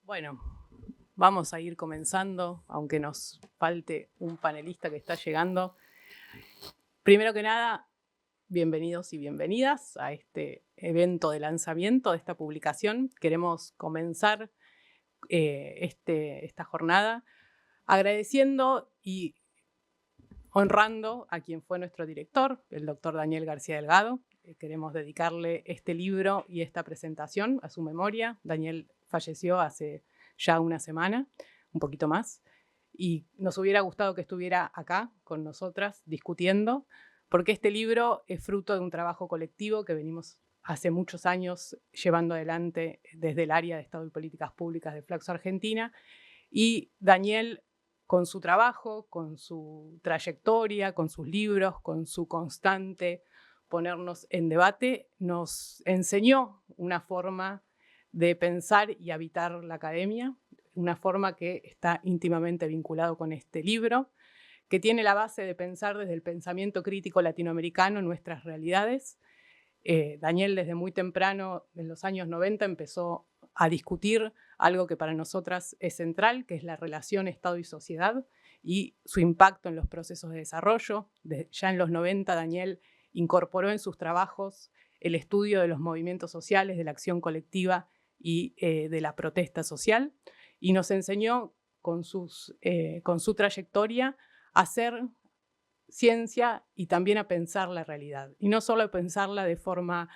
Bueno, vamos a ir comenzando, aunque nos falte un panelista que está llegando. Primero que nada, bienvenidos y bienvenidas a este evento de lanzamiento de esta publicación. Queremos comenzar esta jornada agradeciendo y honrando a quien fue nuestro director, el doctor Daniel García Delgado. Queremos dedicarle este libro y esta presentación a su memoria. Daniel falleció hace ya una semana, un poquito más, y nos hubiera gustado que estuviera acá con nosotras discutiendo, porque este libro es fruto de un trabajo colectivo que venimos hace muchos años llevando adelante desde el área de Estado y Políticas Públicas de Flaxo Argentina, y Daniel, con su trabajo, con su trayectoria, con sus libros, con su constante ponernos en debate, nos enseñó una forma de pensar y habitar la academia, una forma que está íntimamente vinculado con este libro, que tiene la base de pensar desde el pensamiento crítico latinoamericano nuestras realidades. Daniel desde muy temprano, en los años 90, empezó a discutir algo que para nosotras es central, que es la relación Estado y sociedad y su impacto en los procesos de desarrollo. Ya en los 90, Daniel incorporó en sus trabajos el estudio de los movimientos sociales, de la acción colectiva y de la protesta social, y nos enseñó con su trayectoria a hacer ciencia y también a pensar la realidad. Y no solo a pensarla de forma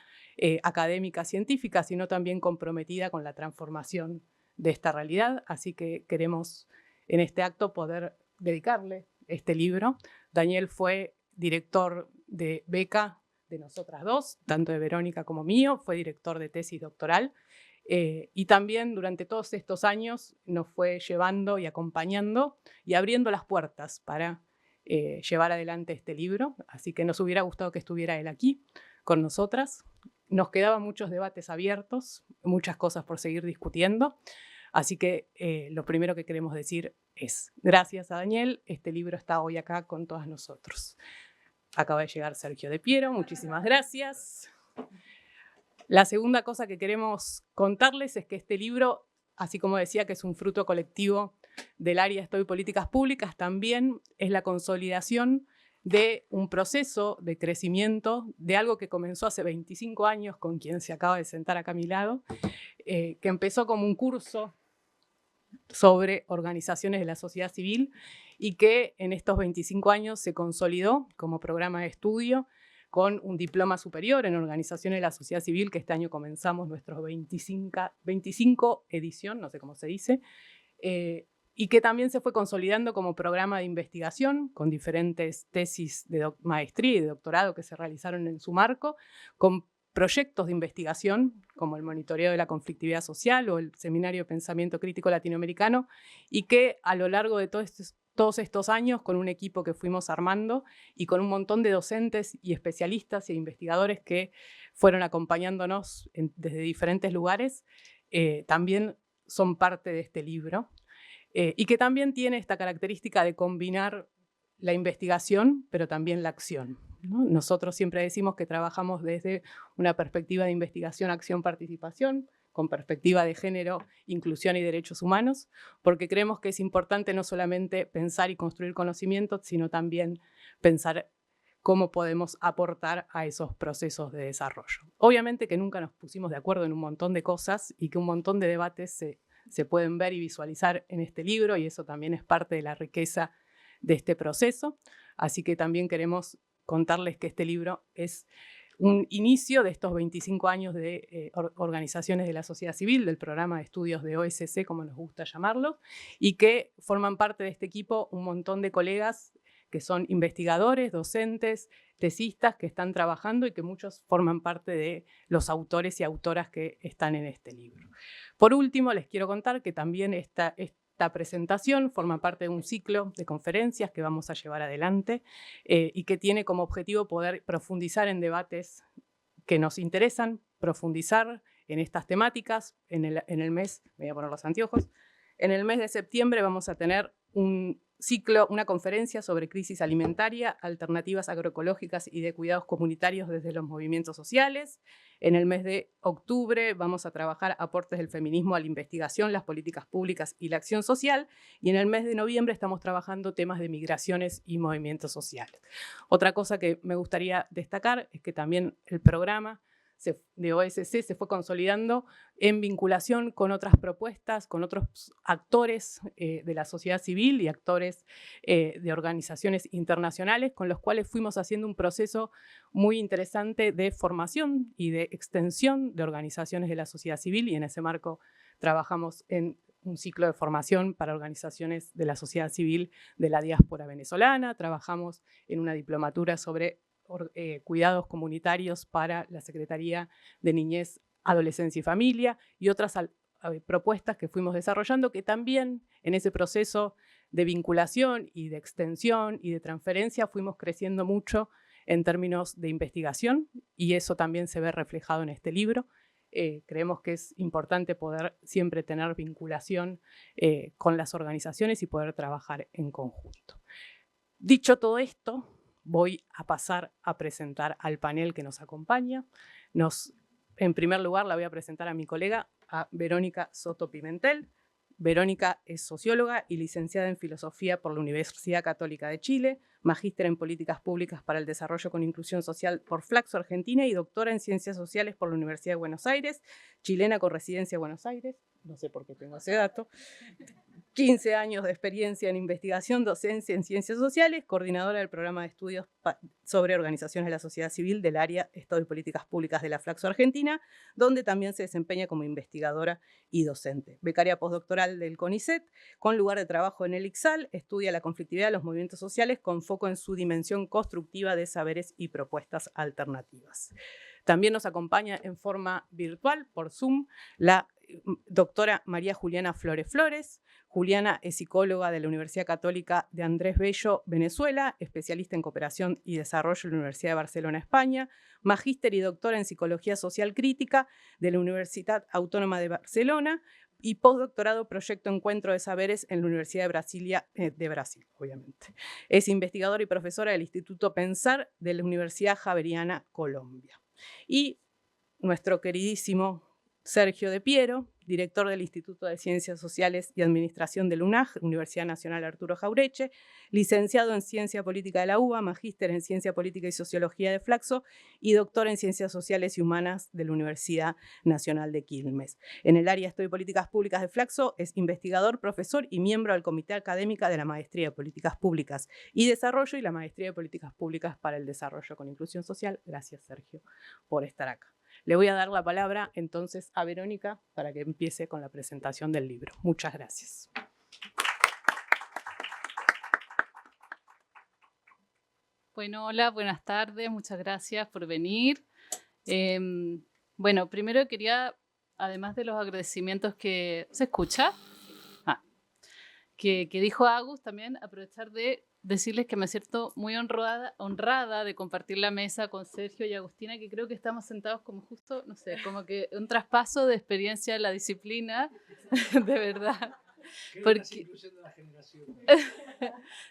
académica, científica, sino también comprometida con la transformación de esta realidad. Así que queremos en este acto poder dedicarle este libro. Daniel fue director de beca de nosotras dos, tanto de Verónica como mío, fue director de tesis doctoral. Y también durante todos estos años nos fue llevando y acompañando y abriendo las puertas para llevar adelante este libro, así que nos hubiera gustado que estuviera él aquí con nosotras. Nos quedaban muchos debates abiertos, muchas cosas por seguir discutiendo, así que lo primero que queremos decir es gracias a Daniel, este libro está hoy acá con todas nosotros. Acaba de llegar Sergio de Piero, muchísimas gracias. La segunda cosa que queremos contarles es que este libro, así como decía que es un fruto colectivo del área de Estado y Políticas Públicas, también es la consolidación de un proceso de crecimiento de algo que comenzó hace 25 años con quien se acaba de sentar acá a mi lado, que empezó como un curso sobre organizaciones de la sociedad civil y que en estos 25 años se consolidó como programa de estudio con un diploma superior en organizaciones de la sociedad civil, que este año comenzamos nuestros 25 edición, no sé cómo se dice, y que también se fue consolidando como programa de investigación con diferentes tesis de maestría y de doctorado que se realizaron en su marco, con proyectos de investigación como el monitoreo de la conflictividad social o el Seminario de Pensamiento Crítico Latinoamericano, y que a lo largo de todos estos años, con un equipo que fuimos armando y con un montón de docentes y especialistas e investigadores que fueron acompañándonos desde diferentes lugares, también son parte de este libro. Y que también tiene esta característica de combinar la investigación, pero también la acción, ¿no? Nosotros siempre decimos que trabajamos desde una perspectiva de investigación, acción, participación, con perspectiva de género, inclusión y derechos humanos, porque creemos que es importante no solamente pensar y construir conocimiento, sino también pensar cómo podemos aportar a esos procesos de desarrollo. Obviamente que nunca nos pusimos de acuerdo en un montón de cosas y que un montón de debates se pueden ver y visualizar en este libro, y eso también es parte de la riqueza de este proceso. Así que también queremos contarles que este libro es un inicio de estos 25 años de organizaciones de la sociedad civil, del programa de estudios de OSC, como nos gusta llamarlo, y que forman parte de este equipo un montón de colegas que son investigadores, docentes, tesistas que están trabajando y que muchos forman parte de los autores y autoras que están en este libro. Por último, les quiero contar que también esta presentación forma parte de un ciclo de conferencias que vamos a llevar adelante y que tiene como objetivo poder profundizar en debates que nos interesan, profundizar en estas temáticas. En el mes, me voy a poner los anteojos, en el mes de septiembre vamos a tener un ciclo, una conferencia sobre crisis alimentaria, alternativas agroecológicas y de cuidados comunitarios desde los movimientos sociales. En el mes de octubre vamos a trabajar aportes del feminismo a la investigación, las políticas públicas y la acción social. Y en el mes de noviembre estamos trabajando temas de migraciones y movimientos sociales. Otra cosa que me gustaría destacar es que también el programa de OSC se fue consolidando en vinculación con otras propuestas, con otros actores de la sociedad civil y actores de organizaciones internacionales con los cuales fuimos haciendo un proceso muy interesante de formación y de extensión de organizaciones de la sociedad civil, y en ese marco trabajamos en un ciclo de formación para organizaciones de la sociedad civil de la diáspora venezolana, trabajamos en una diplomatura sobre cuidados comunitarios para la Secretaría de Niñez, Adolescencia y Familia, y otras propuestas que fuimos desarrollando que también en ese proceso de vinculación y de extensión y de transferencia fuimos creciendo mucho en términos de investigación, y eso también se ve reflejado en este libro. Creemos que es importante poder siempre tener vinculación con las organizaciones y poder trabajar en conjunto. Dicho todo esto, voy a pasar a presentar al panel que nos acompaña. En primer lugar, la voy a presentar a mi colega, a Verónica Soto Pimentel. Verónica es socióloga y licenciada en Filosofía por la Universidad Católica de Chile, magíster en Políticas Públicas para el Desarrollo con Inclusión Social por Flaxo, Argentina, y doctora en Ciencias Sociales por la Universidad de Buenos Aires, chilena con residencia en Buenos Aires, no sé por qué tengo ese dato. 15 años de experiencia en investigación, docencia en ciencias sociales, coordinadora del programa de estudios sobre organizaciones de la sociedad civil del área Estado y Políticas Públicas de la Flaxo Argentina, donde también se desempeña como investigadora y docente. Becaria postdoctoral del CONICET, con lugar de trabajo en el ICSAL, estudia la conflictividad de los movimientos sociales con foco en su dimensión constructiva de saberes y propuestas alternativas. También nos acompaña en forma virtual, por Zoom, la doctora María Juliana Flores Flores. Juliana es psicóloga de la Universidad Católica de Andrés Bello, Venezuela, especialista en cooperación y desarrollo de la Universidad de Barcelona, España, magíster y doctora en psicología social crítica de la Universidad Autónoma de Barcelona y postdoctorado proyecto Encuentro de Saberes en la Universidad de Brasilia, de Brasil, obviamente. Es investigadora y profesora del Instituto Pensar de la Universidad Javeriana, Colombia. Y nuestro queridísimo Sergio de Piero, director del Instituto de Ciencias Sociales y Administración del UNAJ, Universidad Nacional Arturo Jaureche, licenciado en Ciencia Política de la UBA, magíster en Ciencia Política y Sociología de Flaxo y doctor en Ciencias Sociales y Humanas de la Universidad Nacional de Quilmes. En el área de Estudio y Políticas Públicas de Flaxo es investigador, profesor y miembro del Comité Académica de la Maestría de Políticas Públicas y Desarrollo y la Maestría de Políticas Públicas para el Desarrollo con Inclusión Social. Gracias, Sergio, por estar acá. Le voy a dar la palabra entonces a Verónica para que empiece con la presentación del libro. Muchas gracias. Bueno, hola, buenas tardes, muchas gracias por venir. Bueno, primero quería, además de los agradecimientos que... ¿Se escucha? Que dijo Agus, también aprovechar de decirles que me siento muy honrada de compartir la mesa con Sergio y Agustina, que creo que estamos sentados como justo, no sé, como que un traspaso de experiencia en la disciplina, de verdad. Porque...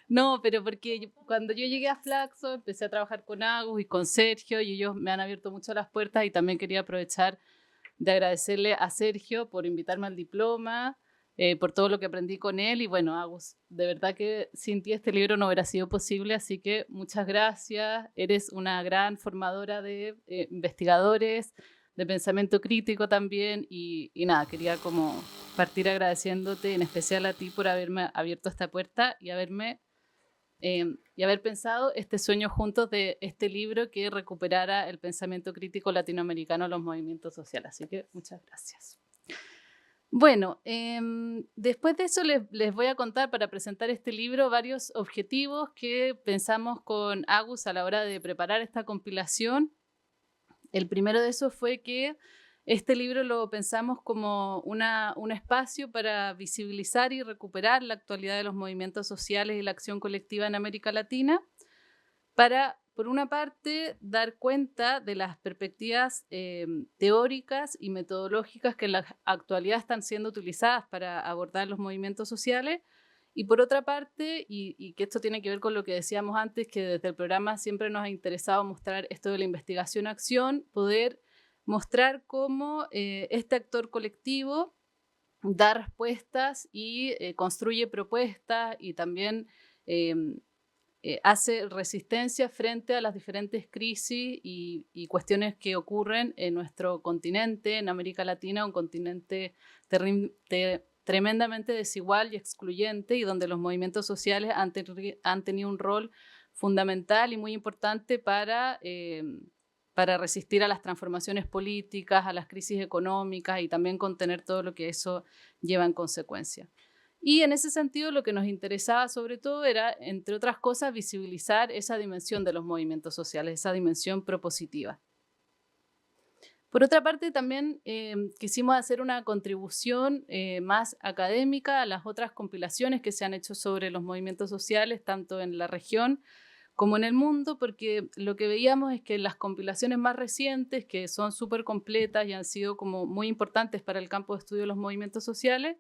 No, pero porque cuando yo llegué a Flaxo empecé a trabajar con Agus y con Sergio y ellos me han abierto mucho las puertas, y también quería aprovechar de agradecerle a Sergio por invitarme al diploma, por todo lo que aprendí con él. Y bueno, Agus, de verdad que sin ti este libro no hubiera sido posible, así que muchas gracias. Eres una gran formadora de investigadores, de pensamiento crítico también, y nada, quería como partir agradeciéndote, en especial a ti, por haberme abierto esta puerta y haber pensado este sueño juntos de este libro que recuperara el pensamiento crítico latinoamericano en los movimientos sociales. Así que muchas gracias. Bueno, después de eso les voy a contar, para presentar este libro, varios objetivos que pensamos con Agus a la hora de preparar esta compilación. El primero de esos fue que este libro lo pensamos como un espacio para visibilizar y recuperar la actualidad de los movimientos sociales y la acción colectiva en América Latina, para, por una parte, dar cuenta de las perspectivas teóricas y metodológicas que en la actualidad están siendo utilizadas para abordar los movimientos sociales, y por otra parte, y que esto tiene que ver con lo que decíamos antes, que desde el programa siempre nos ha interesado mostrar esto de la investigación-acción, poder mostrar cómo este actor colectivo da respuestas y construye propuestas y también hace resistencia frente a las diferentes crisis y cuestiones que ocurren en nuestro continente, en América Latina, un continente tremendamente desigual y excluyente, y donde los movimientos sociales han tenido un rol fundamental y muy importante para resistir a las transformaciones políticas, a las crisis económicas y también contener todo lo que eso lleva en consecuencia. Y en ese sentido lo que nos interesaba sobre todo era, entre otras cosas, visibilizar esa dimensión de los movimientos sociales, esa dimensión propositiva. Por otra parte, también quisimos hacer una contribución más académica a las otras compilaciones que se han hecho sobre los movimientos sociales, tanto en la región como en el mundo, porque lo que veíamos es que las compilaciones más recientes, que son súper completas y han sido como muy importantes para el campo de estudio de los movimientos sociales,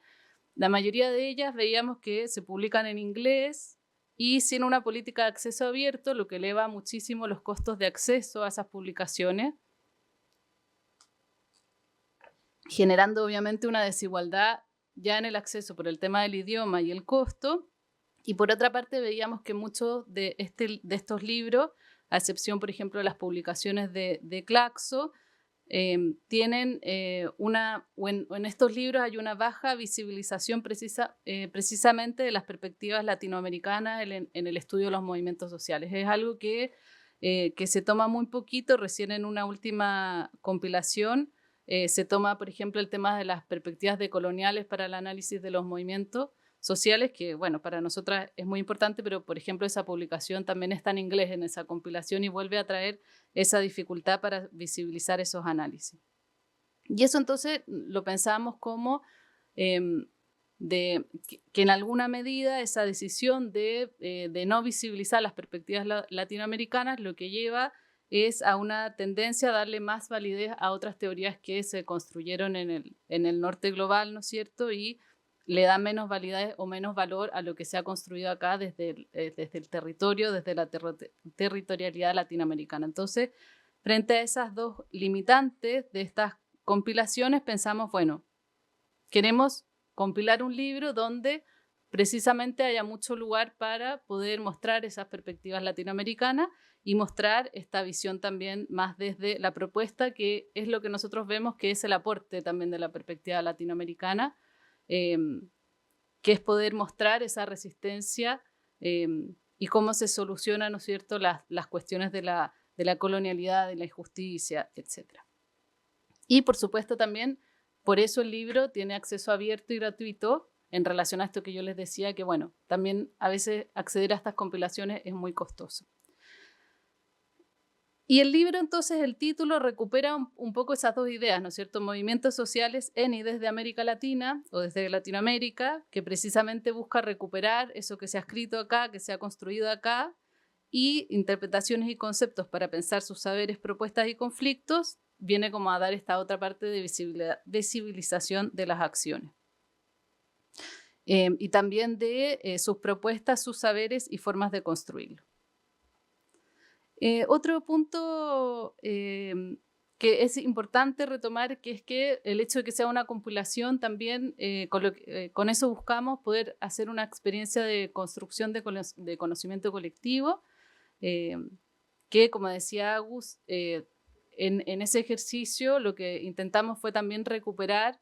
la mayoría de ellas veíamos que se publican en inglés y sin una política de acceso abierto, lo que eleva muchísimo los costos de acceso a esas publicaciones, generando obviamente una desigualdad ya en el acceso por el tema del idioma y el costo. Y por otra parte veíamos que muchos de estos libros, a excepción por ejemplo de las publicaciones de Claxo, tienen en estos libros hay una baja visibilización precisamente de las perspectivas latinoamericanas en el estudio de los movimientos sociales. Es algo que se toma muy poquito. Recién en una última compilación se toma, por ejemplo, el tema de las perspectivas decoloniales para el análisis de los movimientos sociales, que bueno, para nosotras es muy importante, pero por ejemplo esa publicación también está en inglés en esa compilación y vuelve a traer esa dificultad para visibilizar esos análisis. Y eso entonces lo pensamos como que en alguna medida esa decisión de no visibilizar las perspectivas latinoamericanas lo que lleva es a una tendencia a darle más validez a otras teorías que se construyeron en el norte global, ¿no es cierto? Y le da menos validez o menos valor a lo que se ha construido acá desde el territorio, desde la territorialidad latinoamericana. Entonces, frente a esas dos limitantes de estas compilaciones, pensamos, bueno, queremos compilar un libro donde precisamente haya mucho lugar para poder mostrar esas perspectivas latinoamericanas y mostrar esta visión también más desde la propuesta, que es lo que nosotros vemos que es el aporte también de la perspectiva latinoamericana, que es poder mostrar esa resistencia y cómo se solucionan, ¿no es cierto?, las cuestiones de la colonialidad, de la injusticia, etc. Y por supuesto también, por eso el libro tiene acceso abierto y gratuito en relación a esto que yo les decía, que bueno, también a veces acceder a estas compilaciones es muy costoso. Y el libro, entonces, el título recupera un poco esas dos ideas, ¿no es cierto? Movimientos sociales en y desde América Latina o desde Latinoamérica, que precisamente busca recuperar eso que se ha escrito acá, que se ha construido acá, y interpretaciones y conceptos para pensar sus saberes, propuestas y conflictos, viene como a dar esta otra parte de visibilización de las acciones. Y también de sus propuestas, sus saberes y formas de construirlo. Otro punto que es importante retomar, que es que el hecho de que sea una compilación también, con eso buscamos poder hacer una experiencia de construcción de conocimiento colectivo, que como decía Agus, en ese ejercicio lo que intentamos fue también recuperar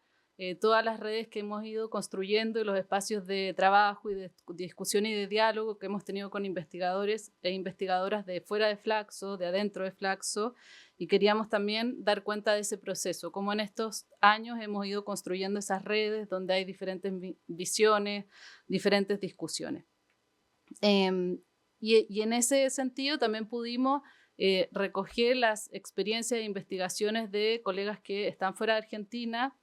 todas las redes que hemos ido construyendo y los espacios de trabajo y de discusión y de diálogo que hemos tenido con investigadores e investigadoras de fuera de Flaxo, de adentro de Flaxo, y queríamos también dar cuenta de ese proceso, cómo en estos años hemos ido construyendo esas redes donde hay diferentes visiones, diferentes discusiones. Y en ese sentido también pudimos recoger las experiencias e investigaciones de colegas que están fuera de Argentina,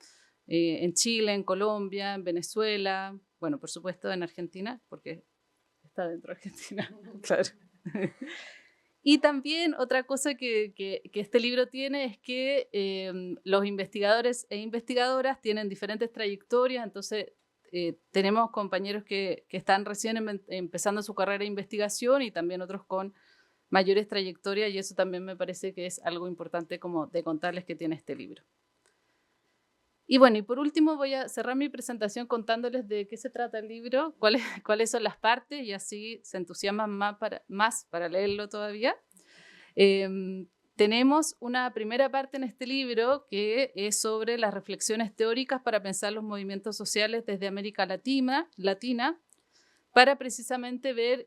en Chile, en Colombia, en Venezuela, bueno, por supuesto en Argentina, porque está dentro de Argentina, claro. Y también otra cosa que este libro tiene es que los investigadores e investigadoras tienen diferentes trayectorias, entonces tenemos compañeros que están recién empezando su carrera de investigación y también otros con mayores trayectorias, y eso también me parece que es algo importante como de contarles que tiene este libro. Y bueno, y por último voy a cerrar mi presentación contándoles de qué se trata el libro, cuáles son las partes, y así se entusiasman más para leerlo todavía. Tenemos una primera parte en este libro que es sobre las reflexiones teóricas para pensar los movimientos sociales desde América Latina para precisamente ver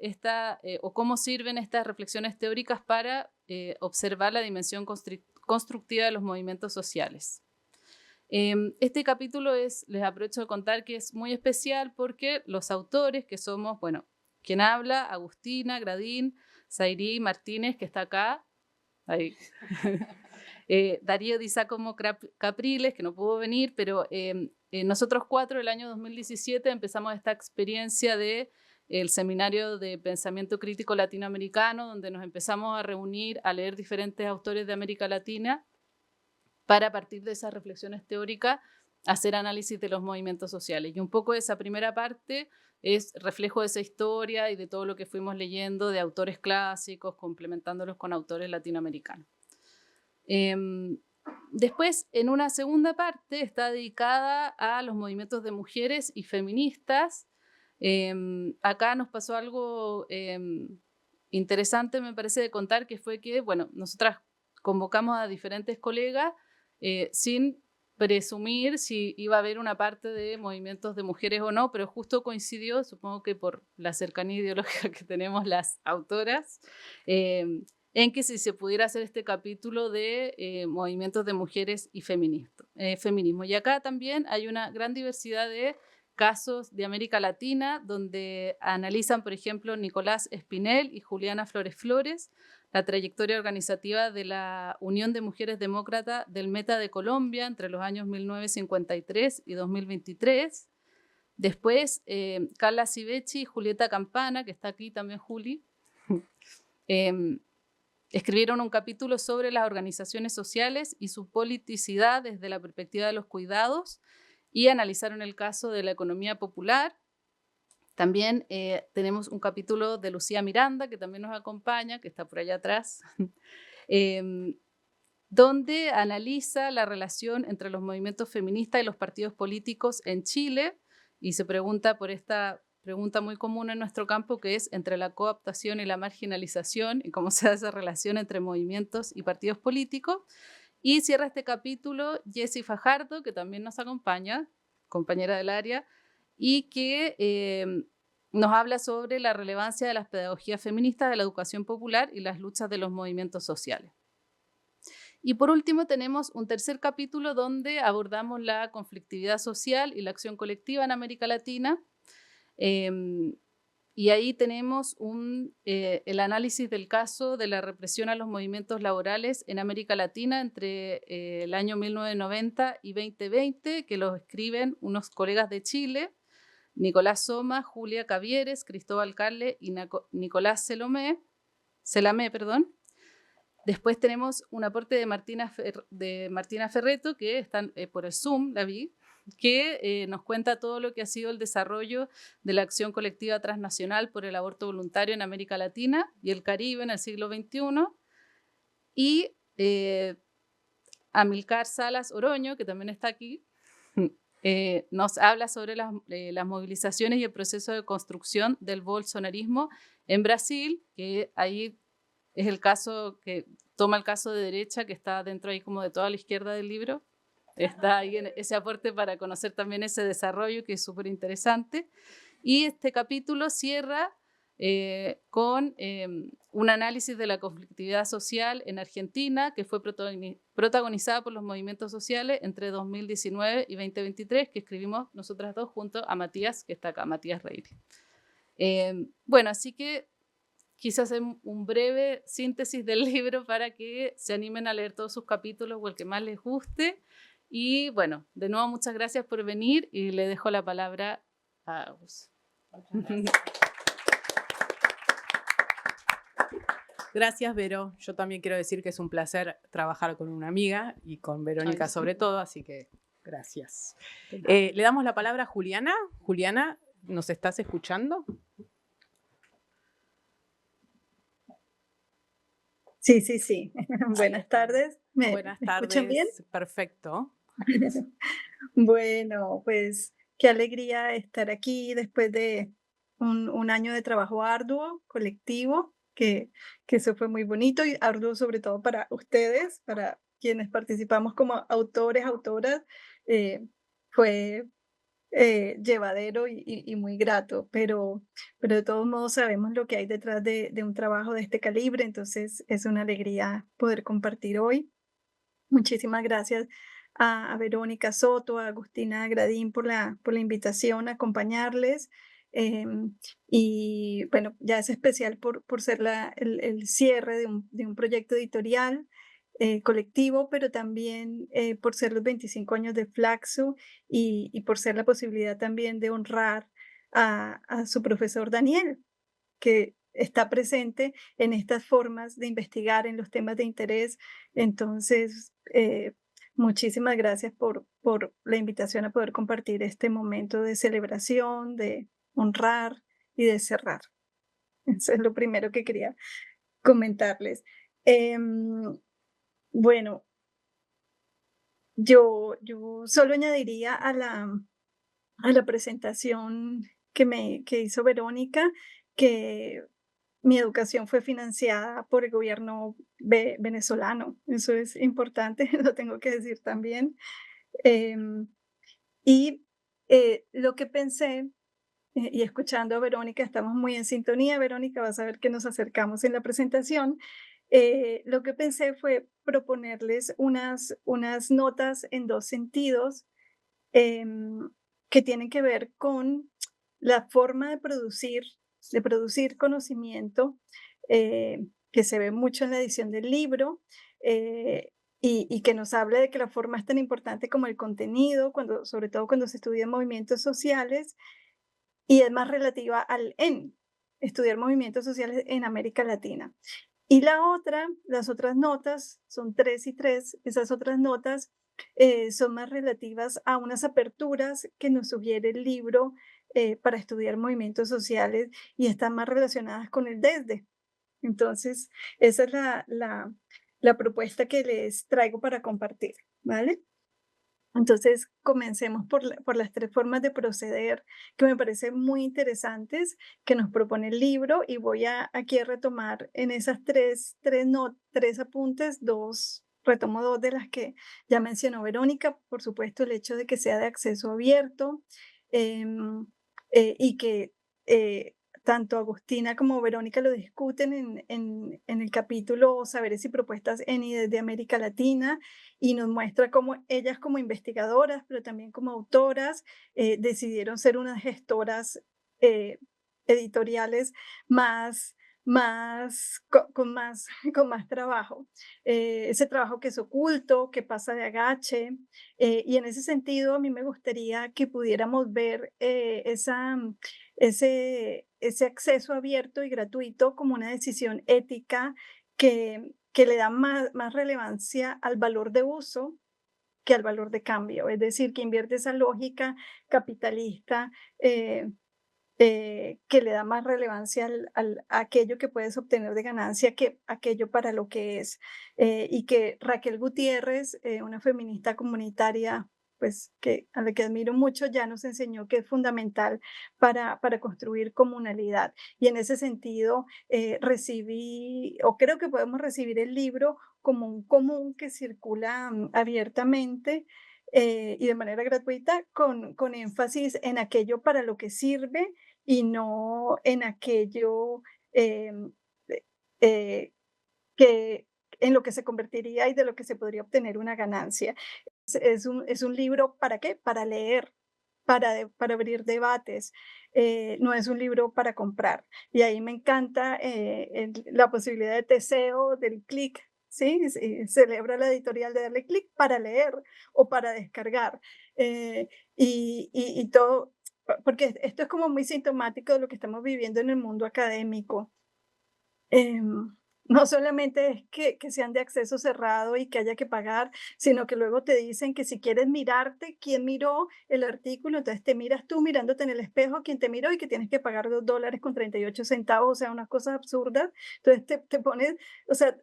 o cómo sirven estas reflexiones teóricas para observar la dimensión constructiva de los movimientos sociales. Este capítulo les aprovecho de contar que es muy especial porque los autores, que somos, bueno, quien habla, Agustina Gradín, Zairí Martínez, que está acá, ahí. Darío Di Giacomo Capriles, que no pudo venir, pero nosotros 4, el año 2017, empezamos esta experiencia del Seminario de Pensamiento Crítico Latinoamericano, donde nos empezamos a reunir, a leer diferentes autores de América Latina, para a partir de esas reflexiones teóricas hacer análisis de los movimientos sociales. Y un poco esa primera parte es reflejo de esa historia y de todo lo que fuimos leyendo de autores clásicos, complementándolos con autores latinoamericanos. Después, en una segunda parte, está dedicada a los movimientos de mujeres y feministas. Acá nos pasó algo interesante, me parece, de contar, que fue que, bueno, nosotras convocamos a diferentes colegas sin presumir si iba a haber una parte de movimientos de mujeres o no, pero justo coincidió, supongo que por la cercanía ideológica que tenemos las autoras, en que si se pudiera hacer este capítulo de movimientos de mujeres y feminismo. Y acá también hay una gran diversidad de casos de América Latina, donde analizan, por ejemplo, Nicolás Espinel y Juliana Flores Flores, la trayectoria organizativa de la Unión de Mujeres Demócratas del Meta de Colombia entre los años 1953 y 2023. Después, Carla Civechi y Julieta Campana, que está aquí también Juli, escribieron un capítulo sobre las organizaciones sociales y su politicidad desde la perspectiva de los cuidados y analizaron el caso de la economía popular. También tenemos un capítulo de Lucía Miranda, que también nos acompaña, que está por allá atrás, donde analiza la relación entre los movimientos feministas y los partidos políticos en Chile y se pregunta por esta pregunta muy común en nuestro campo, que es entre la cooptación y la marginalización y cómo se da esa relación entre movimientos y partidos políticos. Y cierra este capítulo Jessie Fajardo, que también nos acompaña, compañera del área, y que nos habla sobre la relevancia de las pedagogías feministas de la educación popular y las luchas de los movimientos sociales. Y por último tenemos un tercer capítulo donde abordamos la conflictividad social y la acción colectiva en América Latina. Y ahí tenemos el análisis del caso de la represión a los movimientos laborales en América Latina entre el año 1990 y 2020, que lo escriben unos colegas de Chile, Nicolás Soma, Julia Cavieres, Cristóbal Carle y Nicolás Selamé. Después tenemos un aporte de Martina Ferretto, que está por el Zoom, la vi, que nos cuenta todo lo que ha sido el desarrollo de la acción colectiva transnacional por el aborto voluntario en América Latina y el Caribe en el siglo XXI. Y Amilcar Salas Oroño, que también está aquí, nos habla sobre las movilizaciones y el proceso de construcción del bolsonarismo en Brasil, que ahí es el caso que toma el caso de derecha, que está dentro ahí como de toda la izquierda del libro. Está ahí en ese aporte para conocer también ese desarrollo que es súper interesante. Y este capítulo cierra con un análisis de la conflictividad social en Argentina, que fue protagonizada por los movimientos sociales entre 2019 y 2023, que escribimos nosotras dos junto a Matías, que está acá, Matías Reiri. Bueno, así que quise hacer un breve síntesis del libro para que se animen a leer todos sus capítulos o el que más les guste. Y bueno, de nuevo muchas gracias por venir y le dejo la palabra a Agus. Gracias, Vero. Yo también quiero decir que es un placer trabajar con una amiga y con Verónica sobre todo, así que gracias. Le damos la palabra a Juliana. Juliana, ¿nos estás escuchando? Sí, sí, sí. Ahí Buenas estamos. tardes. ¿Me, Buenas me escuchan bien? tardes, perfecto. Bueno, pues qué alegría estar aquí después de un año de trabajo arduo, colectivo, que eso fue muy bonito y arduo sobre todo para ustedes, para quienes participamos como autores, autoras. eh, Fue llevadero y muy grato, pero de todos modos sabemos lo que hay detrás de un trabajo de este calibre, entonces es una alegría poder compartir hoy. Muchísimas gracias a Verónica Soto, a Agustina Gradín por la invitación a acompañarles. em, y bueno, ya es especial por ser el cierre de un proyecto editorial colectivo, pero también por ser los 25 años de Flaxo y por ser la posibilidad también de honrar a su profesor Daniel, que está presente en estas formas de investigar en los temas de interés. Entonces, muchísimas gracias por la invitación a poder compartir este momento de celebración, de honrar y de cerrar. Eso es lo primero que quería comentarles. Em, bueno, yo solo añadiría a la presentación que hizo Verónica, que mi educación fue financiada por el gobierno venezolano. Eso es importante, lo tengo que decir también. Em, y lo que pensé, y escuchando a Verónica, estamos muy en sintonía. Verónica, vas a ver que nos acercamos en la presentación. Lo que pensé fue proponerles unas notas en dos sentidos em, que tienen que ver con la forma de producir conocimiento, que se ve mucho en la edición del libro, eh, y que nos habla de que la forma es tan importante como el contenido, sobre todo cuando se estudian movimientos sociales, y es más relativa estudiar movimientos sociales en América Latina. Y las otras notas, son tres y tres, esas otras notas son más relativas a unas aperturas que nos sugiere el libro para estudiar movimientos sociales y están más relacionadas con el desde. Entonces, esa es la propuesta que les traigo para compartir, ¿vale? Entonces, comencemos por las tres formas de proceder que me parecen muy interesantes que nos propone el libro y voy aquí a retomar en esas tres apuntes, retomo dos de las que ya mencionó Verónica, por supuesto el hecho de que sea de acceso abierto em, y que eh, tanto Agustina como Verónica lo discuten en el capítulo Saberes y Propuestas en y desde América Latina y nos muestra cómo ellas como investigadoras, pero también como autoras, decidieron ser unas gestoras eh, editoriales más, con más trabajo. Ese trabajo que es oculto, que pasa de agache, y en ese sentido a mí me gustaría que pudiéramos ver ese acceso abierto y gratuito como una decisión ética que le da más relevancia al valor de uso que al valor de cambio, es decir, que invierte esa lógica capitalista que le da más relevancia a aquello que puedes obtener de ganancia que aquello para lo que es. Y que Raquel Gutiérrez, una feminista comunitaria, pues a la que admiro mucho, ya nos enseñó que es fundamental para construir comunalidad. Y en ese sentido, recibí, o creo que podemos recibir el libro como un común que circula abiertamente y de manera gratuita, con énfasis en aquello para lo que sirve y no en aquello eh, eh, que en lo que se convertiría y de lo que se podría obtener una ganancia. Es un libro ¿para qué? Para leer, para abrir debates. No es un libro para comprar. Y ahí me encanta la posibilidad de teseo, del clic. ¿Sí? Celebra la editorial de darle clic para leer o para descargar. Y todo, porque esto es como muy sintomático de lo que estamos viviendo en el mundo académico. Em, no solamente es que sean de acceso cerrado y que haya que pagar, sino que luego te dicen que si quieres mirarte, quién miró el artículo, entonces te miras tú mirándote en el espejo, quién te miró y que tienes que pagar $2.38, o sea, unas cosas absurdas. Entonces te pones, o sea,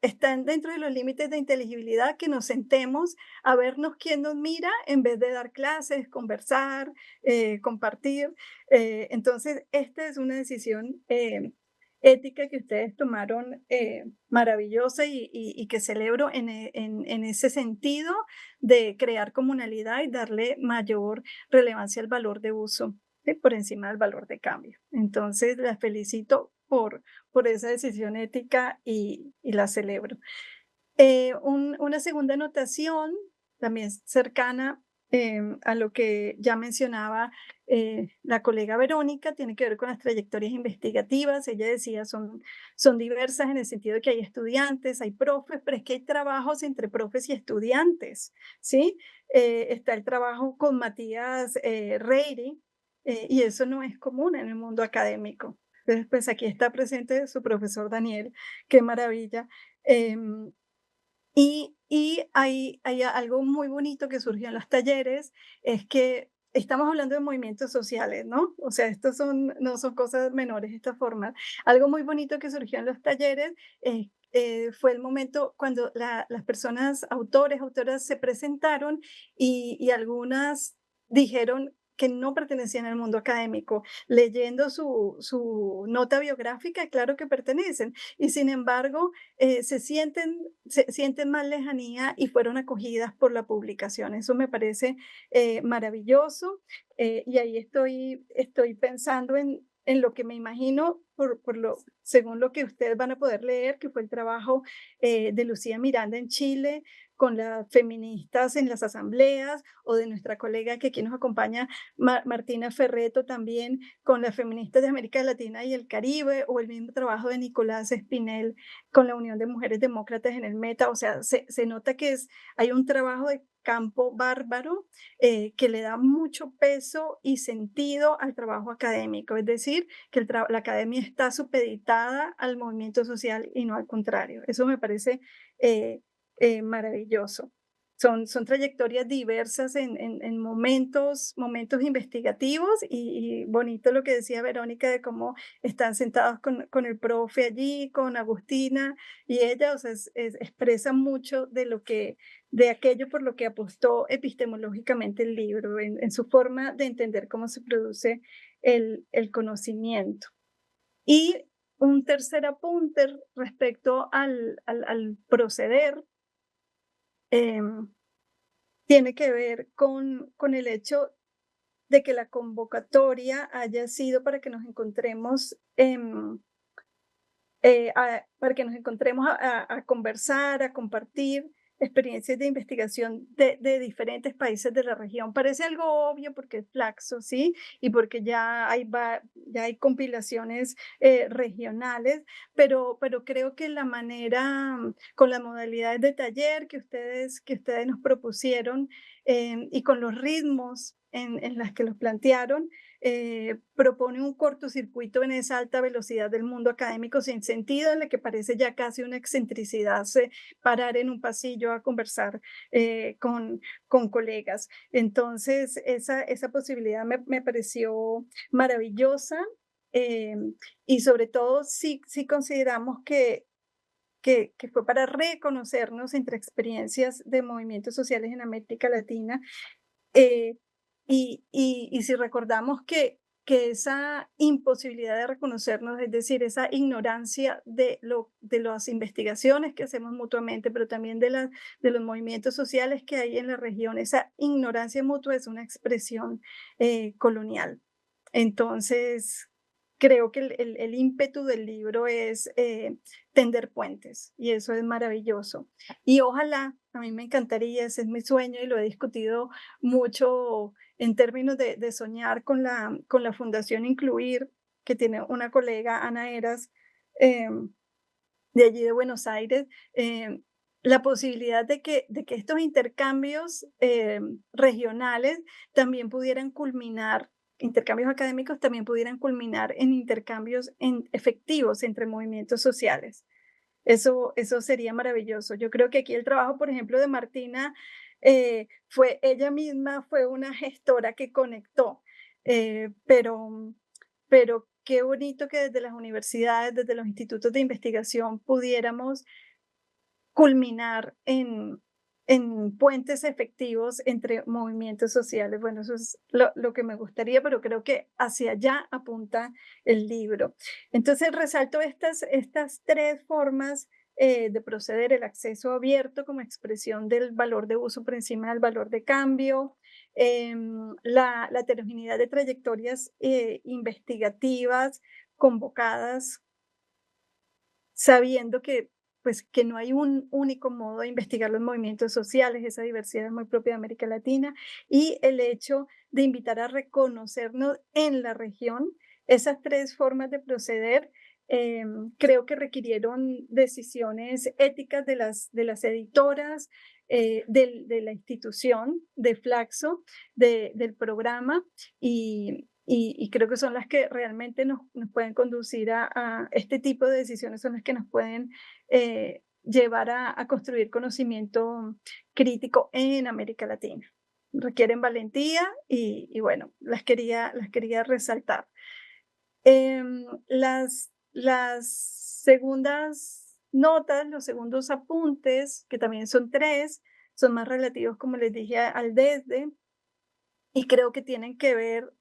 están dentro de los límites de inteligibilidad que nos sentemos a vernos quién nos mira en vez de dar clases, conversar, compartir. Entonces, esta es una decisión ética que ustedes tomaron, maravillosa y que celebro en ese sentido de crear comunalidad y darle mayor relevancia al valor de uso, ¿sí? Por encima del valor de cambio. Entonces, las felicito por esa decisión ética y la celebro. Una segunda anotación, también cercana a lo que ya mencionaba la colega Verónica, tiene que ver con las trayectorias investigativas. Ella decía, son diversas en el sentido de que hay estudiantes, hay profes, pero es que hay trabajos entre profes y estudiantes, ¿sí? Está el trabajo con Matías Reiri, y eso no es común en el mundo académico. Entonces, pues aquí está presente su profesor Daniel, qué maravilla. Y hay algo muy bonito que surgió en los talleres, es que estamos hablando de movimientos sociales, ¿no? O sea, no son cosas menores, esta forma. Algo muy bonito que surgió en los talleres fue el momento cuando las personas, autores, autoras, se presentaron y algunas dijeron que no pertenecían al mundo académico. Leyendo su nota biográfica, claro que pertenecen. Y sin embargo, se sienten más lejanía y fueron acogidas por la publicación. Eso me parece maravilloso. Y ahí estoy pensando en lo que me imagino, según lo que ustedes van a poder leer, que fue el trabajo de Lucía Miranda en Chile, con las feministas en las asambleas, o de nuestra colega que aquí nos acompaña, Martina Ferreto, también con las feministas de América Latina y el Caribe, o el mismo trabajo de Nicolás Espinel con la Unión de Mujeres Demócratas en el Meta. O sea, se nota que hay un trabajo de campo bárbaro que le da mucho peso y sentido al trabajo académico, es decir, que la academia está supeditada al movimiento social y no al contrario. Eso me parece maravilloso. Son trayectorias diversas en momentos investigativos y bonito lo que decía Verónica de cómo están sentados con el profe allí, con Agustina y ella, o sea, expresa mucho de aquello por lo que apostó epistemológicamente el libro, en su forma de entender cómo se produce el conocimiento. Y un tercer apunte respecto al proceder, tiene que ver con el hecho de que la convocatoria haya sido para que nos encontremos para que nos encontremos a conversar, a compartir experiencias de investigación de diferentes países de la región. Parece algo obvio porque es Flaxo, ¿sí? Y porque ya hay compilaciones regionales, pero creo que la manera, con las modalidades de taller que ustedes nos propusieron y con los ritmos en las que los plantearon, propone un cortocircuito en esa alta velocidad del mundo académico sin sentido, en la que parece ya casi una excentricidad parar en un pasillo a conversar con colegas. Entonces, esa posibilidad me pareció maravillosa, eh, y sobre todo si consideramos que fue para reconocernos entre experiencias de movimientos sociales en América Latina. eh, y si recordamos que esa imposibilidad de reconocernos, es decir, esa ignorancia de las investigaciones que hacemos mutuamente, pero también de los movimientos sociales que hay en la región, esa ignorancia mutua es una expresión colonial. Entonces, creo que el ímpetu del libro es tender puentes y eso es maravilloso. Y ojalá, a mí me encantaría, ese es mi sueño y lo he discutido mucho en términos de soñar con la Fundación Incluir, que tiene una colega, Ana Eras, de allí de Buenos Aires, la posibilidad de que estos intercambios regionales también pudieran culminar intercambios académicos también pudieran culminar en intercambios efectivos entre movimientos sociales. Eso sería maravilloso. Yo creo que aquí el trabajo, por ejemplo, de Martina, ella misma fue una gestora que conectó, pero qué bonito que desde las universidades, desde los institutos de investigación pudiéramos culminar en puentes efectivos entre movimientos sociales. Bueno, eso es lo que me gustaría, pero creo que hacia allá apunta el libro. Entonces resalto estas tres formas de proceder: el acceso abierto como expresión del valor de uso por encima del valor de cambio, la heterogeneidad de trayectorias investigativas convocadas, sabiendo que, pues, que no hay un único modo de investigar los movimientos sociales. Esa diversidad es muy propia de América Latina, y el hecho de invitar a reconocernos en la región. Esas tres formas de proceder creo que requirieron decisiones éticas de las editoras, de la institución, de Flaxo, del programa, y creo que son las que realmente nos pueden conducir a este tipo de decisiones, son las que nos pueden llevar a construir conocimiento crítico en América Latina. Requieren valentía y bueno, las quería resaltar. Las segundas notas, los segundos apuntes, que también son tres, son más relativos, como les dije, al desde, y creo que tienen que ver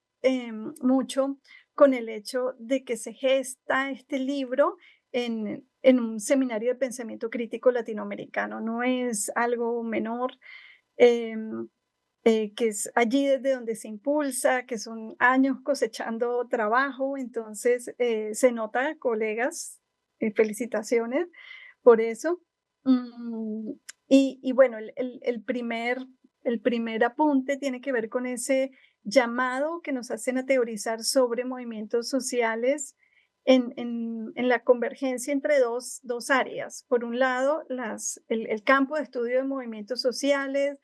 mucho con el hecho de que se gesta este libro en un seminario de pensamiento crítico latinoamericano. No es algo menor, em, que es allí desde donde se impulsa, que son años cosechando trabajo. Entonces se nota, colegas, felicitaciones por eso. Mm, y bueno, el primer apunte tiene que ver con ese llamado que nos hacen a teorizar sobre movimientos sociales en la convergencia entre dos áreas. Por un lado, el campo de estudio de movimientos sociales,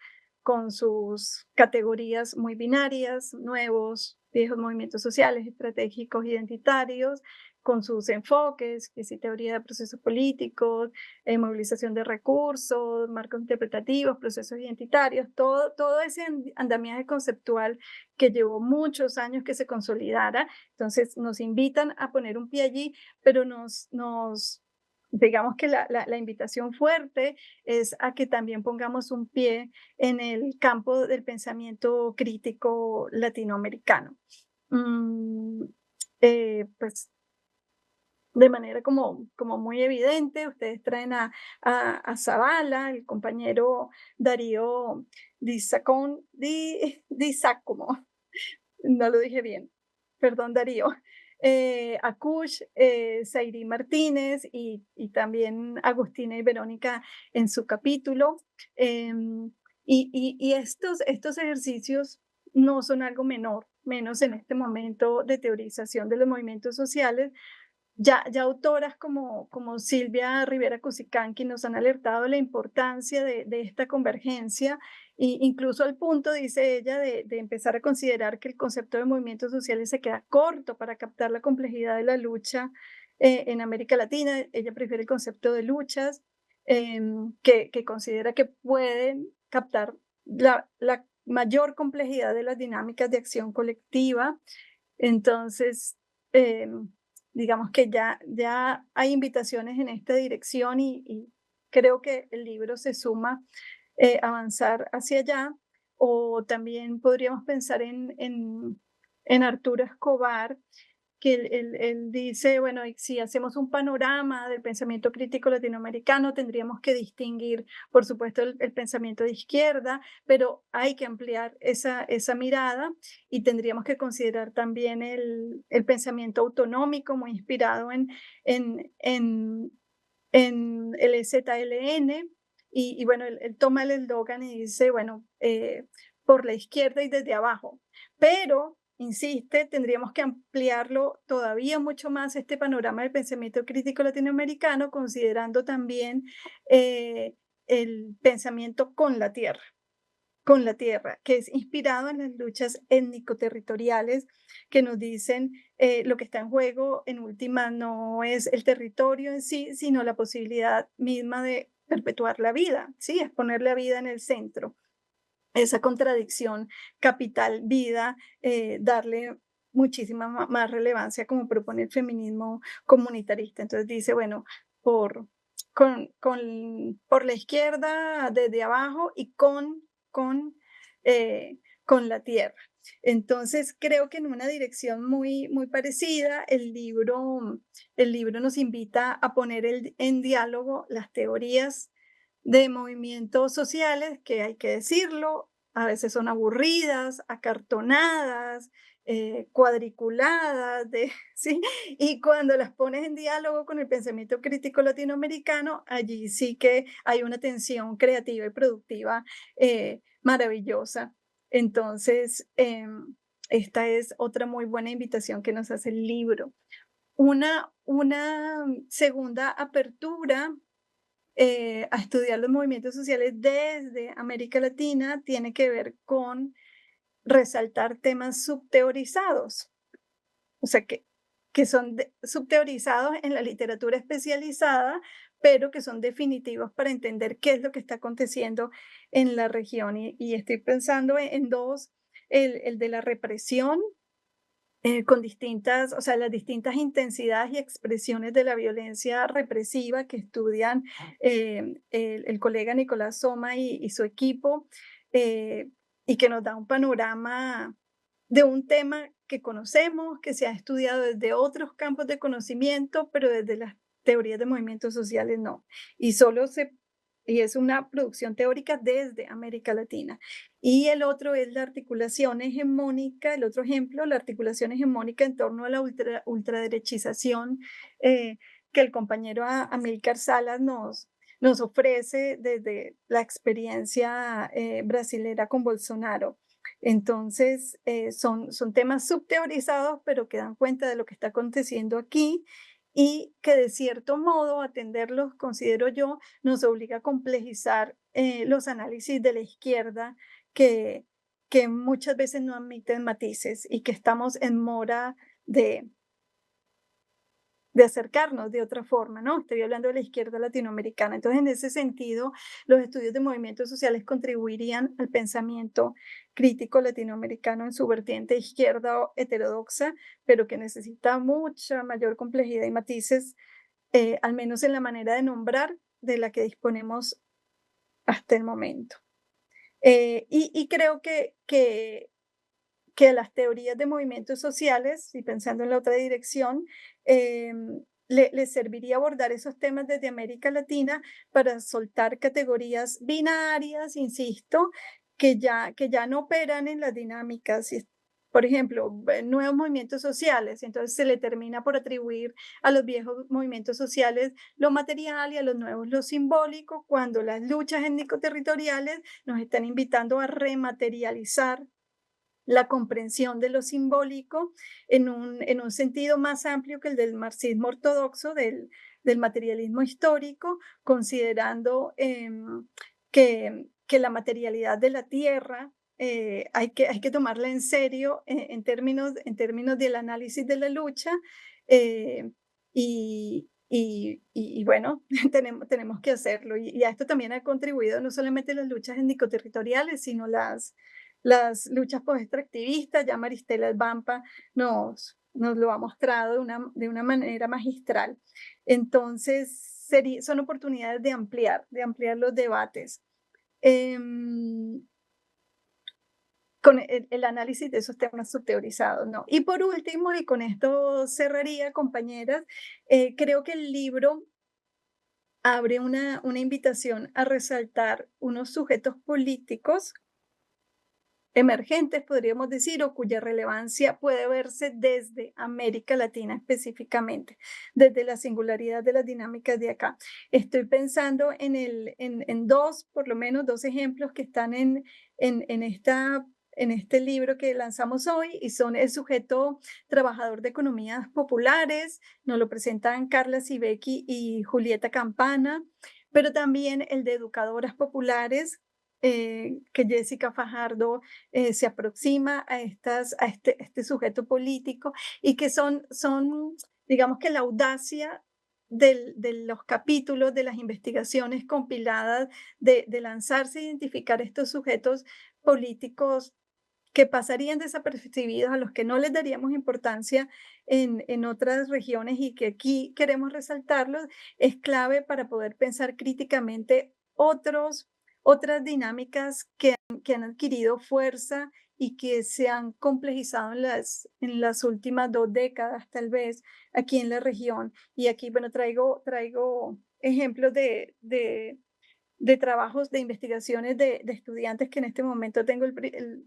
con sus categorías muy binarias: nuevos, viejos movimientos sociales, estratégicos, identitarios, con sus enfoques, que si teoría de procesos políticos, movilización de recursos, marcos interpretativos, procesos identitarios, todo ese andamiaje conceptual que llevó muchos años que se consolidara. Entonces nos invitan a poner un pie allí, pero digamos que la invitación fuerte es a que también pongamos un pie en el campo del pensamiento crítico latinoamericano. Pues de manera como muy evidente, ustedes traen a Zavala, el compañero Darío Di Giacomo, no lo dije bien, perdón Darío, a Kush, Zairi Martínez y también Agustina y Verónica en su capítulo. Y estos ejercicios no son algo menor, menos en este momento de teorización de los movimientos sociales. Ya autoras como Silvia Rivera Cusicanqui nos han alertado de la importancia de esta convergencia, e incluso al punto, dice ella, de empezar a considerar que el concepto de movimientos sociales se queda corto para captar la complejidad de la lucha en América Latina. Ella prefiere el concepto de luchas, que considera que pueden captar la mayor complejidad de las dinámicas de acción colectiva. Entonces, digamos que ya hay invitaciones en esta dirección, y creo que el libro se suma avanzar hacia allá. O también podríamos pensar en Arturo Escobar, que él dice, bueno, y si hacemos un panorama del pensamiento crítico latinoamericano, tendríamos que distinguir, por supuesto, el pensamiento de izquierda, pero hay que ampliar esa mirada, y tendríamos que considerar también el pensamiento autonómico, muy inspirado en el EZLN. Y bueno, él toma el eslogan y dice, bueno, por la izquierda y desde abajo, pero insiste, tendríamos que ampliarlo todavía mucho más, este panorama del pensamiento crítico latinoamericano, considerando también el pensamiento con la tierra. con la tierra, que es inspirado en las luchas étnico-territoriales que nos dicen lo que está en juego en última no es el territorio en sí, sino la posibilidad misma de perpetuar la vida, ¿sí? Es poner la vida en el centro. Esa contradicción capital-vida, darle muchísima más relevancia como propone el feminismo comunitarista. Entonces dice, bueno, por, por la izquierda desde abajo y con la tierra. Entonces creo que en una dirección muy parecida, el libro nos invita a poner en diálogo las teorías de movimientos sociales que hay que decirlo, a veces son aburridas, acartonadas, cuadriculadas, ¿sí? Y cuando las pones en diálogo con el pensamiento crítico latinoamericano, allí sí que hay una tensión creativa y productiva maravillosa. Entonces, esta es otra muy buena invitación que nos hace el libro. Una segunda apertura a estudiar los movimientos sociales desde América Latina tiene que ver con resaltar temas subteorizados, o sea, que son subteorizados en la literatura especializada, pero que son definitivos para entender qué es lo que está aconteciendo en la región. Y estoy pensando en dos, el de la represión con distintas, o sea, las distintas intensidades y expresiones de la violencia represiva que estudian el colega Nicolás Soma y su equipo, y que nos da un panorama de un tema que conocemos, que se ha estudiado desde otros campos de conocimiento, pero desde las teorías de movimientos sociales no. Y es una producción teórica desde América Latina. Y el otro es la articulación hegemónica, el otro ejemplo, la articulación hegemónica en torno a la ultraderechización que el compañero Amílcar Salas nos ofrece desde la experiencia brasilera con Bolsonaro. Entonces, son temas subteorizados, pero que dan cuenta de lo que está aconteciendo aquí y que de cierto modo atenderlos, considero yo, nos obliga a complejizar los análisis de la izquierda que muchas veces no admiten matices y que estamos en mora de acercarnos de otra forma, ¿no? Estoy hablando de la izquierda latinoamericana. Entonces, en ese sentido, los estudios de movimientos sociales contribuirían al pensamiento crítico latinoamericano en su vertiente izquierda o heterodoxa, pero que necesita mucha mayor complejidad y matices, al menos en la manera de nombrar de la que disponemos hasta el momento. Y creo que las teorías de movimientos sociales, y pensando en la otra dirección, le serviría abordar esos temas desde América Latina para soltar categorías binarias, insisto, que ya no operan en las dinámicas. Por ejemplo, nuevos movimientos sociales, entonces se le termina por atribuir a los viejos movimientos sociales lo material y a los nuevos lo simbólico, cuando las luchas étnico-territoriales nos están invitando a rematerializar la comprensión de lo simbólico en un sentido más amplio que el del marxismo ortodoxo, del materialismo histórico, considerando que la materialidad de la tierra hay que tomarla en serio en términos del análisis de la lucha y bueno, tenemos que hacerlo. Y a esto también ha contribuido no solamente las luchas étnico-territoriales, sino las luchas post-extractivistas. Ya Maristela Bampa nos lo ha mostrado de una manera magistral. Entonces, son oportunidades de ampliar los debates. Con el análisis de esos temas subteorizados, ¿no? Y por último, y con esto cerraría, compañeras, creo que el libro abre una invitación a resaltar unos sujetos políticos emergentes, podríamos decir, o cuya relevancia puede verse desde América Latina específicamente, desde la singularidad de las dinámicas de acá. Estoy pensando en dos, por lo menos dos ejemplos que están en este libro que lanzamos hoy, y son el sujeto trabajador de economías populares, nos lo presentan Carla Sibeki y Julieta Campana, pero también el de educadoras populares, que Jessica Fajardo se aproxima a este sujeto político y que son, digamos que la audacia de los capítulos, de las investigaciones compiladas, de lanzarse a identificar estos sujetos políticos que pasarían desapercibidos, a los que no les daríamos importancia en otras regiones y que aquí queremos resaltarlos, es clave para poder pensar críticamente otras dinámicas que han adquirido fuerza y que se han complejizado en las últimas 2 décadas, tal vez, aquí en la región. Y aquí, bueno, traigo ejemplos de trabajos, de investigaciones de estudiantes que en este momento tengo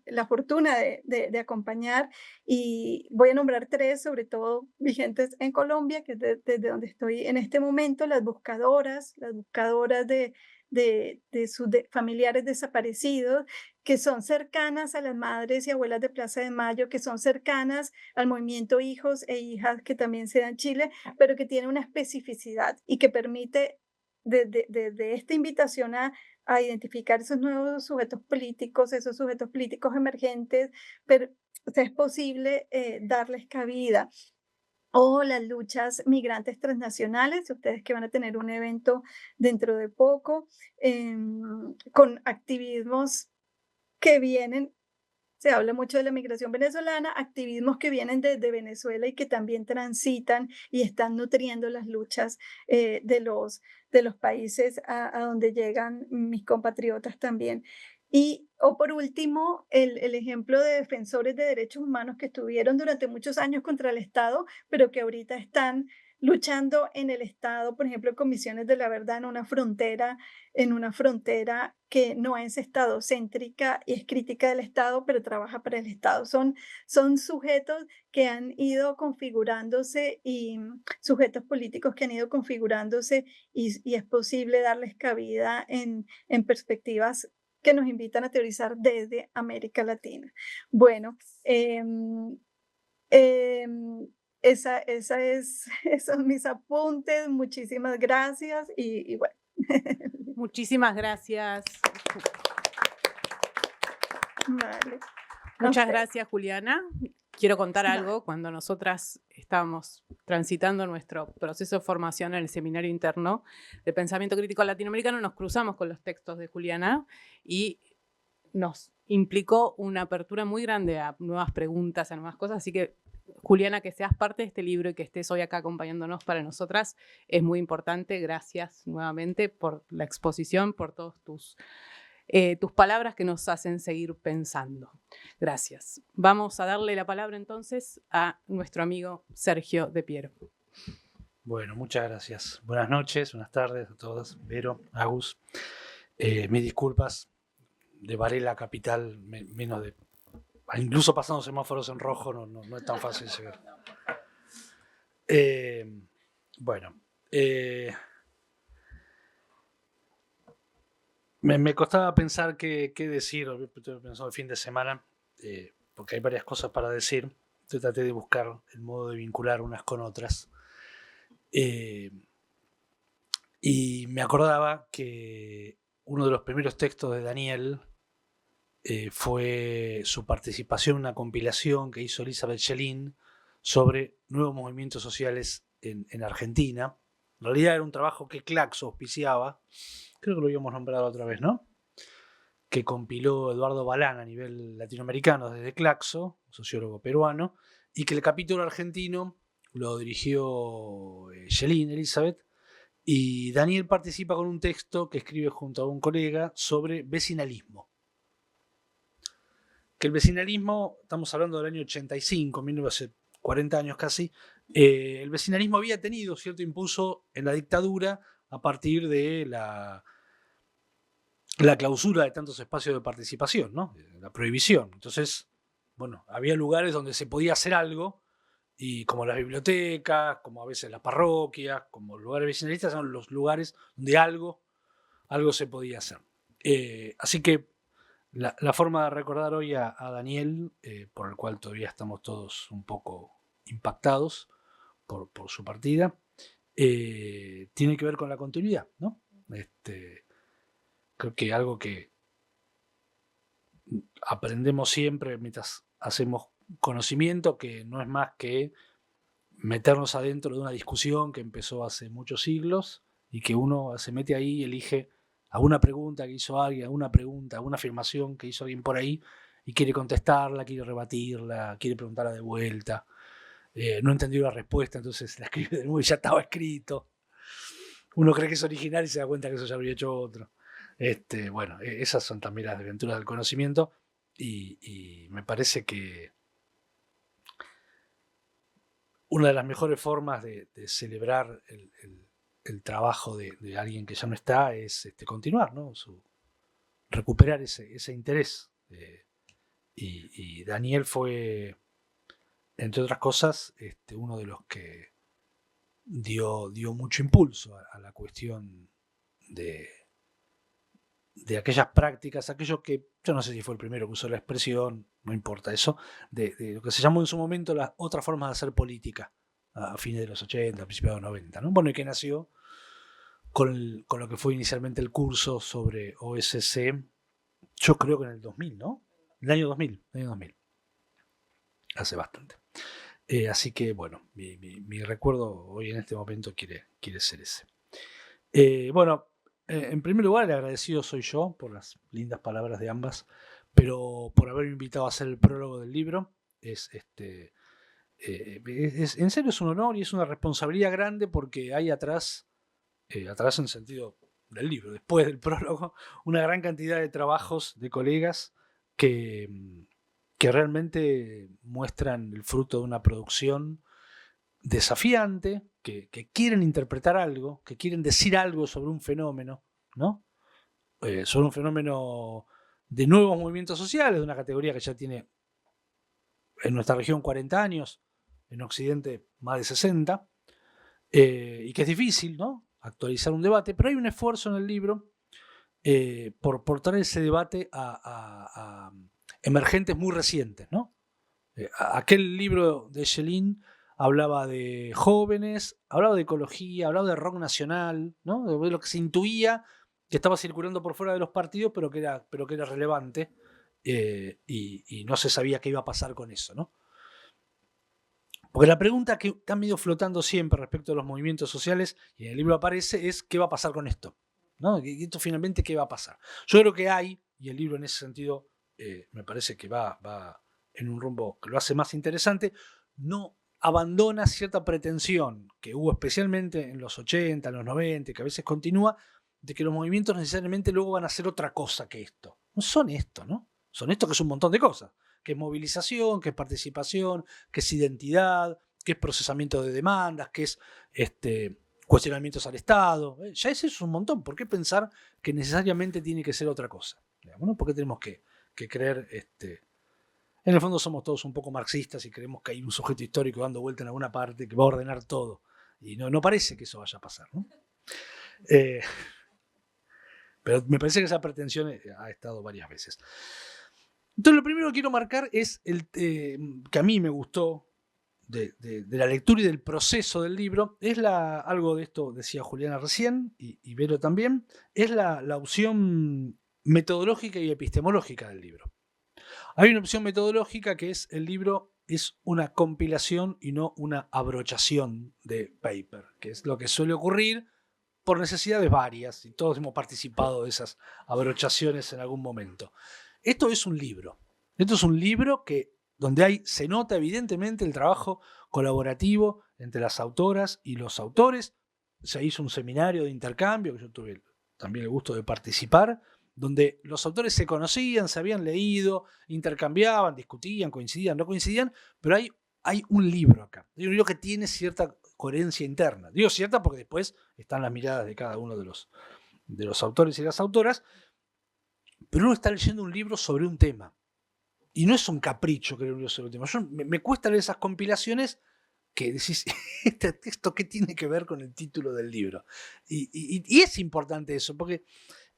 la fortuna de acompañar, y voy a nombrar 3, sobre todo vigentes en Colombia, que es desde donde estoy en este momento: las buscadoras de sus familiares desaparecidos, que son cercanas a las madres y abuelas de Plaza de Mayo, que son cercanas al movimiento Hijos e Hijas, que también se da en Chile, pero que tiene una especificidad y que permite de esta invitación a identificar esos nuevos sujetos políticos, esos sujetos políticos emergentes, pero o sea, es posible darles cabida. O las luchas migrantes transnacionales, ustedes que van a tener un evento dentro de poco, con activismos que vienen. Se habla mucho de la migración venezolana, activismos que vienen desde Venezuela y que también transitan y están nutriendo las luchas de los países a donde llegan mis compatriotas también. O por último, el ejemplo de defensores de derechos humanos que estuvieron durante muchos años contra el Estado, pero que ahorita están luchando en el Estado, por ejemplo, Comisiones de la Verdad, en una frontera que no es estadocéntrica y es crítica del Estado, pero trabaja para el Estado. Son sujetos que han ido configurándose, y sujetos políticos que han ido configurándose, y es posible darles cabida en perspectivas que nos invitan a teorizar desde América Latina. Bueno, esos son mis apuntes. Muchísimas gracias y bueno. Muchísimas gracias. Vale. Muchas gracias, Juliana. Quiero contar Vale. algo. Cuando nosotras estábamos transitando nuestro proceso de formación en el seminario interno de pensamiento crítico latinoamericano, nos cruzamos con los textos de Juliana y nos implicó una apertura muy grande a nuevas preguntas, a nuevas cosas. Así que, Juliana, que seas parte de este libro y que estés hoy acá acompañándonos, para nosotras es muy importante. Gracias nuevamente por la exposición, por todos tus palabras que nos hacen seguir pensando. Gracias. Vamos a darle la palabra entonces a nuestro amigo Sergio de Piero. Bueno, muchas gracias. Buenas noches, buenas tardes a todas. Vero, Agus. Mis disculpas. De Varela capital, menos de... Incluso pasando semáforos en rojo no es tan fácil llegar. Bueno. Me costaba pensar qué decir. Estuve pensando el fin de semana, porque hay varias cosas para decir. Entonces traté de buscar el modo de vincular unas con otras. Y me acordaba que uno de los primeros textos de Daniel fue su participación en una compilación que hizo Elizabeth Schelin sobre nuevos movimientos sociales en Argentina. En realidad era un trabajo que Claxo auspiciaba. Creo que lo habíamos nombrado otra vez, ¿no? Que compiló Eduardo Balán a nivel latinoamericano desde Claxo, un sociólogo peruano, y que el capítulo argentino lo dirigió Schelin, Elizabeth, y Daniel participa con un texto que escribe junto a un colega sobre vecinalismo. Que el vecinalismo, estamos hablando del año 85, hace 40 años casi, el vecinalismo había tenido cierto impulso en la dictadura a partir de la clausura de tantos espacios de participación, ¿no? La prohibición. Entonces, bueno, había lugares donde se podía hacer algo, y como las bibliotecas, como a veces las parroquias, como los lugares vecinalistas, son los lugares donde algo se podía hacer. Así que la forma de recordar hoy a Daniel, por el cual todavía estamos todos un poco impactados por su partida, tiene que ver con la continuidad, ¿no? Creo que algo que aprendemos siempre mientras hacemos conocimiento, que no es más que meternos adentro de una discusión que empezó hace muchos siglos y que uno se mete ahí y elige alguna pregunta que hizo alguien, alguna afirmación que hizo alguien por ahí y quiere contestarla, quiere rebatirla, quiere preguntarla de vuelta. No entendió la respuesta, entonces la escribe de nuevo y ya estaba escrito. Uno cree que es original y se da cuenta que eso ya habría hecho otro. Bueno, esas son también las aventuras del conocimiento y me parece que una de las mejores formas de celebrar el trabajo de alguien que ya no está es continuar, ¿no? Recuperar ese interés. Y Daniel fue, entre otras cosas, uno de los que dio mucho impulso a la cuestión de aquellas prácticas, aquellos que, yo no sé si fue el primero que usó la expresión, no importa eso, de lo que se llamó en su momento las otras formas de hacer política, a fines de los 80, a principios de los 90, ¿no? Bueno, y que nació con lo que fue inicialmente el curso sobre OSC, yo creo que en el 2000, ¿no? El año 2000. Hace bastante. Así que, bueno, mi recuerdo hoy en este momento quiere ser ese. Bueno, en primer lugar, el agradecido soy yo por las lindas palabras de ambas, pero por haberme invitado a hacer el prólogo del libro. En serio es un honor y es una responsabilidad grande porque hay atrás en el sentido del libro, después del prólogo, una gran cantidad de trabajos de colegas que realmente muestran el fruto de una producción desafiante, que quieren interpretar algo, que quieren decir algo sobre un fenómeno, ¿no? Sobre un fenómeno de nuevos movimientos sociales, de una categoría que ya tiene en nuestra región 40 años, en Occidente más de 60, y que es difícil, ¿no?, actualizar un debate, pero hay un esfuerzo en el libro por traer ese debate a emergentes muy recientes, ¿no? Aquel libro de Schelin hablaba de jóvenes, hablaba de ecología, hablaba de rock nacional, ¿no? De lo que se intuía que estaba circulando por fuera de los partidos, pero que era relevante, y no se sabía qué iba a pasar con eso, ¿no? Porque la pregunta que está medio flotando siempre respecto a los movimientos sociales, y en el libro aparece, es ¿qué va a pasar con esto? ¿No? ¿Y esto finalmente qué va a pasar? Yo creo que hay, y el libro en ese sentido me parece que va en un rumbo que lo hace más interesante, no abandona cierta pretensión que hubo especialmente en los 80, en los 90, que a veces continúa, de que los movimientos necesariamente luego van a ser otra cosa que esto. No son esto, ¿no? Son esto que es un montón de cosas, que es movilización, que es participación, que es identidad, que es procesamiento de demandas, que es cuestionamientos al Estado. Ya eso es un montón. ¿Por qué pensar que necesariamente tiene que ser otra cosa? ¿No? ¿Por qué tenemos que creer? En el fondo somos todos un poco marxistas y creemos que hay un sujeto histórico dando vuelta en alguna parte que va a ordenar todo. Y no parece que eso vaya a pasar, ¿no? Pero me parece que esa pretensión ha estado varias veces. Entonces lo primero que quiero marcar es que a mí me gustó de la lectura y del proceso del libro, es algo de esto decía Juliana recién, y Vero también, es la opción metodológica y epistemológica del libro. Hay una opción metodológica que es el libro es una compilación y no una abrochación de paper, que es lo que suele ocurrir por necesidades varias, y todos hemos participado de esas abrochaciones en algún momento. Esto es un libro. Esto es un libro donde se nota evidentemente el trabajo colaborativo entre las autoras y los autores. Se hizo un seminario de intercambio, que yo tuve también el gusto de participar, donde los autores se conocían, se habían leído, intercambiaban, discutían, coincidían, no coincidían, pero hay un libro acá. Hay un libro que tiene cierta coherencia interna. Digo cierta porque después están las miradas de cada uno de los autores y las autoras, pero uno está leyendo un libro sobre un tema. Y no es un capricho que un libro sobre un tema. Me cuesta leer esas compilaciones que decís, ¿este texto qué tiene que ver con el título del libro? Y es importante eso, porque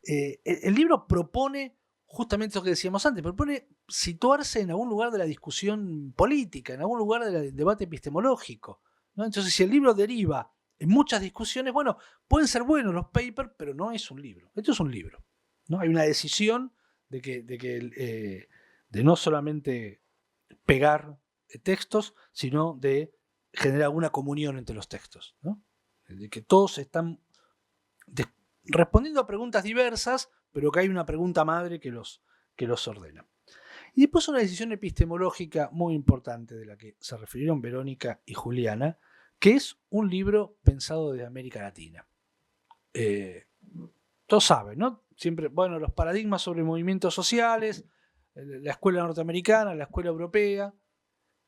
el libro propone justamente lo que decíamos antes, propone situarse en algún lugar de la discusión política, en algún lugar del debate epistemológico, ¿no? Entonces, si el libro deriva en muchas discusiones, bueno, pueden ser buenos los papers, pero no es un libro. Esto es un libro, ¿no? Hay una decisión de no solamente pegar textos, sino de generar alguna comunión entre los textos, ¿no? De que todos están respondiendo a preguntas diversas, pero que hay una pregunta madre que los ordena. Y después una decisión epistemológica muy importante de la que se refirieron Verónica y Juliana, que es un libro pensado desde América Latina. Todos saben, ¿no? Siempre, bueno, los paradigmas sobre movimientos sociales, la escuela norteamericana, la escuela europea,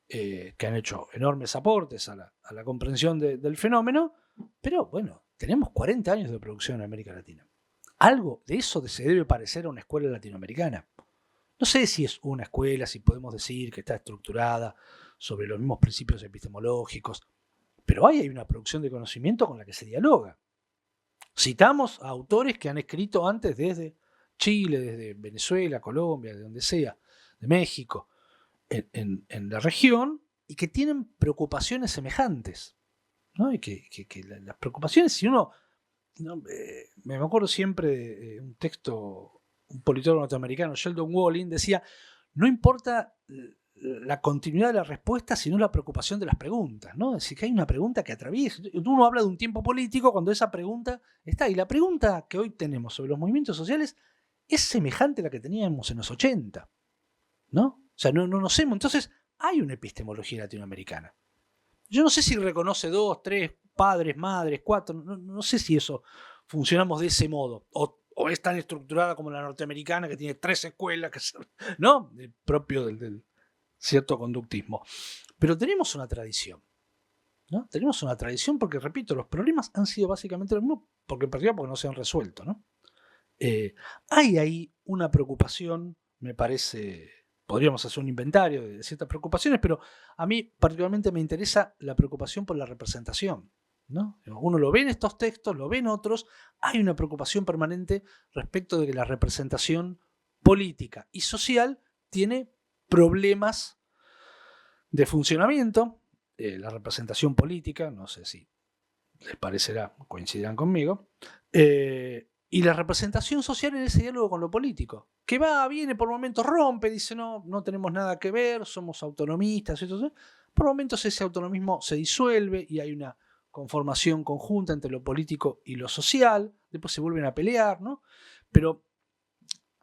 que han hecho enormes aportes a la comprensión del fenómeno, pero bueno, tenemos 40 años de producción en América Latina. Algo de eso se debe parecer a una escuela latinoamericana. No sé si es una escuela, si podemos decir que está estructurada sobre los mismos principios epistemológicos, pero hay una producción de conocimiento con la que se dialoga. Citamos a autores que han escrito antes desde Chile, desde Venezuela, Colombia, de donde sea, de México, en la región, y que tienen preocupaciones semejantes, ¿no? Y que las preocupaciones, si uno... me acuerdo siempre de un texto, un politólogo norteamericano, Sheldon Walling, decía, no importa la continuidad de la respuesta, sino la preocupación de las preguntas, ¿no? Es decir, que hay una pregunta que atraviesa. Uno habla de un tiempo político cuando esa pregunta está. Y la pregunta que hoy tenemos sobre los movimientos sociales es semejante a la que teníamos en los 80, ¿no? O sea, no nos hemos... Entonces, hay una epistemología latinoamericana. Yo no sé si reconoce 2, 3 padres, madres, 4, no sé si eso funcionamos de ese modo, o es tan estructurada como la norteamericana que tiene 3 escuelas, ¿no? Propio del cierto conductismo. Pero tenemos una tradición, ¿no? Tenemos una tradición porque, repito, los problemas han sido básicamente los mismos, porque no se han resuelto, ¿no? Hay ahí una preocupación, me parece... Podríamos hacer un inventario de ciertas preocupaciones, pero a mí particularmente me interesa la preocupación por la representación, ¿no? Uno lo ve en estos textos, lo ve en otros, hay una preocupación permanente respecto de que la representación política y social tiene problemas de funcionamiento. La representación política, no sé si les parecerá, coincidirán conmigo, y la representación social en ese diálogo con lo político, que va, viene, por momentos rompe, dice no tenemos nada que ver, somos autonomistas, etc. Por momentos ese autonomismo se disuelve y hay una conformación conjunta entre lo político y lo social, después se vuelven a pelear, ¿no? Pero,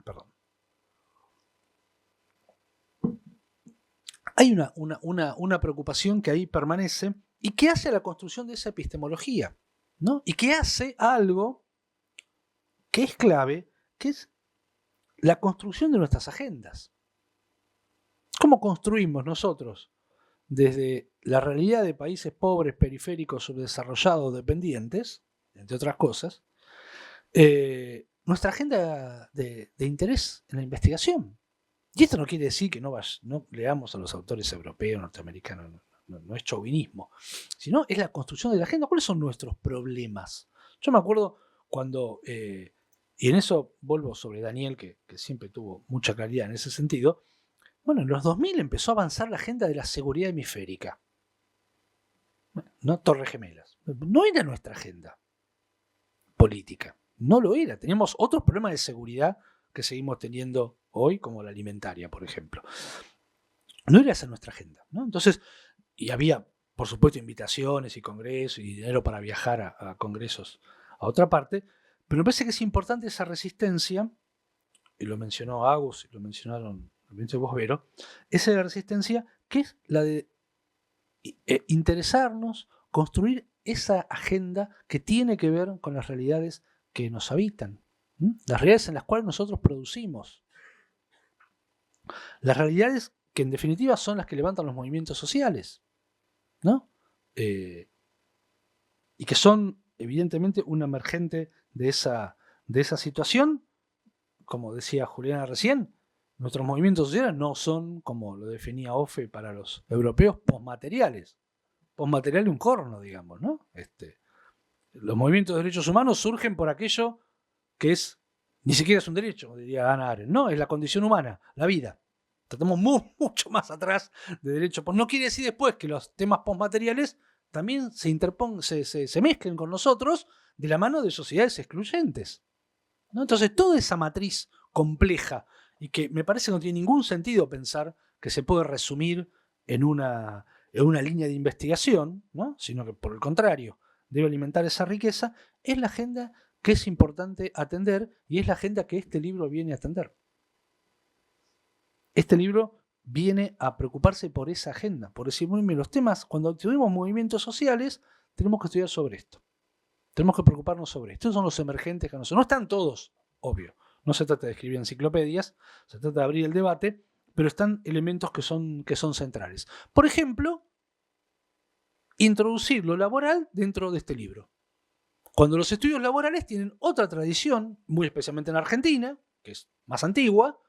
perdón. Hay una preocupación que ahí permanece y que hace a la construcción de esa epistemología, ¿no? Y que hace algo que es clave, que es la construcción de nuestras agendas. ¿Cómo construimos nosotros, desde la realidad de países pobres, periféricos, subdesarrollados, dependientes, entre otras cosas, nuestra agenda de interés en la investigación? Y esto no quiere decir que no leamos a los autores europeos, norteamericanos, no es chauvinismo, sino es la construcción de la agenda. ¿Cuáles son nuestros problemas? Yo me acuerdo cuando... y en eso vuelvo sobre Daniel, que siempre tuvo mucha claridad en ese sentido. Bueno, en los 2000 empezó a avanzar la agenda de la seguridad hemisférica. No Torres Gemelas. No era nuestra agenda política. No lo era. Teníamos otros problemas de seguridad que seguimos teniendo hoy, como la alimentaria, por ejemplo. No era esa nuestra agenda, ¿no? Entonces, y había, por supuesto, invitaciones y congresos y dinero para viajar a congresos a otra parte. Pero me parece que es importante esa resistencia, y lo mencionó Agus, y lo mencionaron vos, Vero, esa resistencia que es la de interesarnos, construir esa agenda que tiene que ver con las realidades que nos habitan, las realidades en las cuales nosotros producimos, las realidades que en definitiva son las que levantan los movimientos sociales, ¿no? Y que son evidentemente un emergente de esa situación. Como decía Juliana recién, nuestros movimientos sociales no son, como lo definía Offe para los europeos, posmateriales. Posmaterial un corno, digamos, ¿no? Los movimientos de derechos humanos surgen por aquello que ni siquiera es un derecho, diría Hannah Arendt, no, es la condición humana, la vida. Tratamos mucho más atrás de derechos. No quiere decir después que los temas posmateriales también se mezclen con nosotros de la mano de sociedades excluyentes, ¿no? Entonces, toda esa matriz compleja y que me parece que no tiene ningún sentido pensar que se puede resumir en una línea de investigación, ¿no? Sino que por el contrario debe alimentar esa riqueza, es la agenda que es importante atender y es la agenda que este libro viene a atender. Este libro viene a preocuparse por esa agenda, por decir, bueno, los temas, cuando tuvimos movimientos sociales, tenemos que estudiar sobre esto. Tenemos que preocuparnos sobre esto. Estos son los emergentes que no están todos, obvio. No se trata de escribir enciclopedias, se trata de abrir el debate, pero están elementos que son centrales. Por ejemplo, introducir lo laboral dentro de este libro. Cuando los estudios laborales tienen otra tradición, muy especialmente en Argentina, que es más antigua,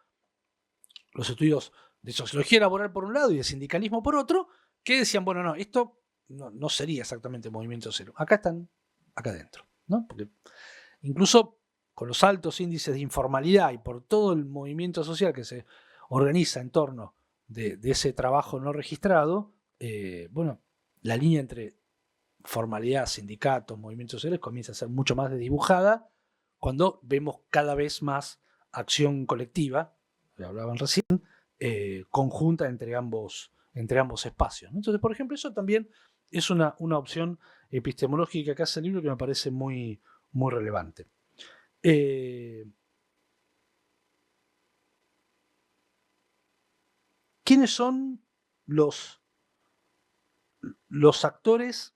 los estudios de sociología laboral por un lado y de sindicalismo por otro, que decían, bueno, no, esto no sería exactamente movimiento cero. Acá están, acá adentro, ¿no? Porque incluso con los altos índices de informalidad y por todo el movimiento social que se organiza en torno de ese trabajo no registrado, bueno, la línea entre formalidad, sindicatos, movimientos sociales comienza a ser mucho más desdibujada cuando vemos cada vez más acción colectiva, que hablaban recién, conjunta entre ambos espacios, ¿no? Entonces, por ejemplo, eso también es una opción epistemológica que hace el libro que me parece muy, muy relevante. ¿Quiénes son los actores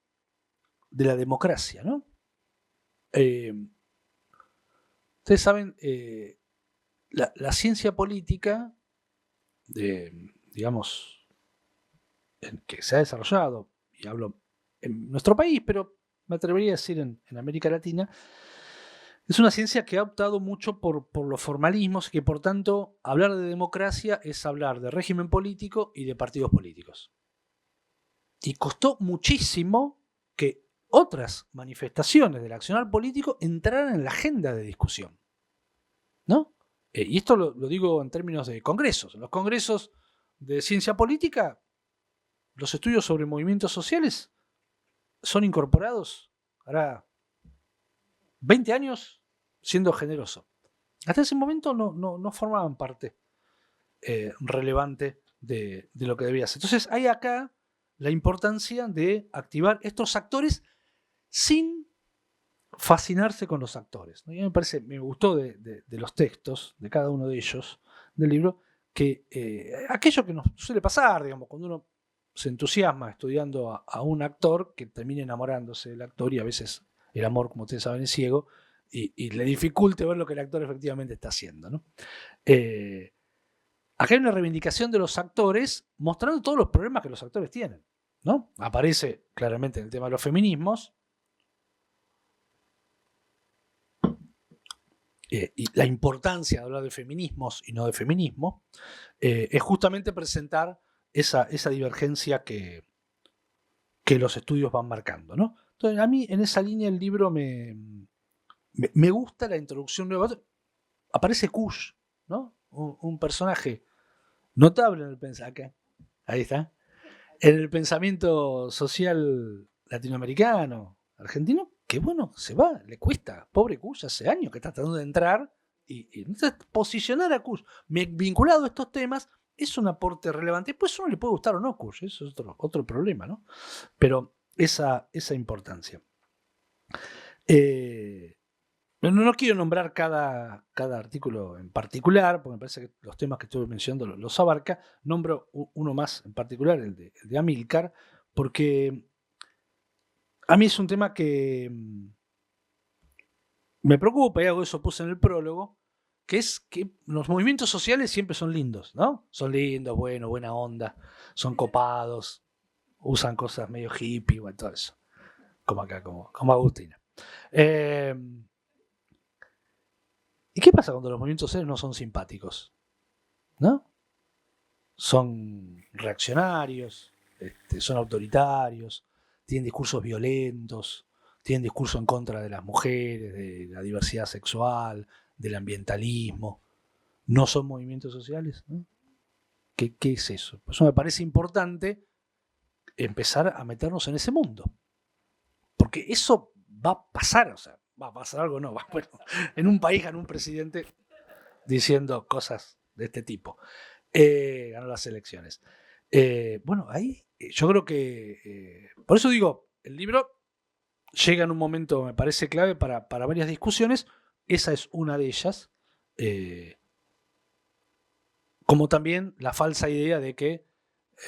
de la democracia, ¿no? Ustedes saben, la ciencia política, digamos, que se ha desarrollado, y hablo en nuestro país, pero me atrevería a decir en América Latina, es una ciencia que ha optado mucho por los formalismos, que por tanto hablar de democracia es hablar de régimen político y de partidos políticos. Y costó muchísimo que otras manifestaciones del accionar político entraran en la agenda de discusión, ¿no? Y esto lo digo en términos de congresos. En los congresos de ciencia política, los estudios sobre movimientos sociales son incorporados, hará 20 años, siendo generoso. Hasta ese momento no formaban parte relevante de lo que debía ser. Entonces hay acá la importancia de activar estos actores sin fascinarse con los actores, ¿no? Y a mí me gustó de los textos, de cada uno de ellos, del libro, que aquello que nos suele pasar, digamos, cuando uno se entusiasma estudiando a un actor, que termina enamorándose del actor, y a veces el amor, como ustedes saben, es ciego, y le dificulte ver lo que el actor efectivamente está haciendo, ¿no? Acá hay una reivindicación de los actores mostrando todos los problemas que los actores tienen, ¿no? Aparece claramente en el tema de los feminismos, y la importancia de hablar de feminismos y no de feminismo, es justamente presentar esa divergencia que los estudios van marcando, ¿no? Entonces, a mí en esa línea el libro me gusta la introducción nueva. Aparece Kush, ¿no? Un personaje notable en el pensamiento. Ahí está. En el pensamiento social latinoamericano, argentino, que bueno, se va, le cuesta. Pobre Kush, hace años que está tratando de entrar. Y entonces posicionar a Kush vinculado a estos temas es un aporte relevante. Después uno le puede gustar o no Kush, eso es otro problema, ¿no? Pero esa importancia. No quiero nombrar cada artículo en particular, porque me parece que los temas que estuve mencionando los abarca. Nombro uno más en particular, el de Amílcar, porque a mí es un tema que me preocupa, y algo de eso puse en el prólogo, que es que los movimientos sociales siempre son lindos, ¿no? Son lindos, buena onda, son copados, usan cosas medio hippie, bueno, todo eso. Como acá, como Agustina. ¿Y qué pasa cuando los movimientos sociales no son simpáticos? ¿No? Son reaccionarios, son autoritarios, tienen discursos violentos, tienen discurso en contra de las mujeres, de la diversidad sexual, del ambientalismo. ¿No son movimientos sociales? ¿No? ¿Qué es eso? Por eso me parece importante empezar a meternos en ese mundo. Porque eso va a pasar, o sea, va a pasar algo, no. Bueno, en un país ganó un presidente diciendo cosas de este tipo. Ganó las elecciones. Bueno, ahí yo creo que, por eso digo, el libro llega en un momento, me parece clave para varias discusiones. Esa es una de ellas. Como también la falsa idea de que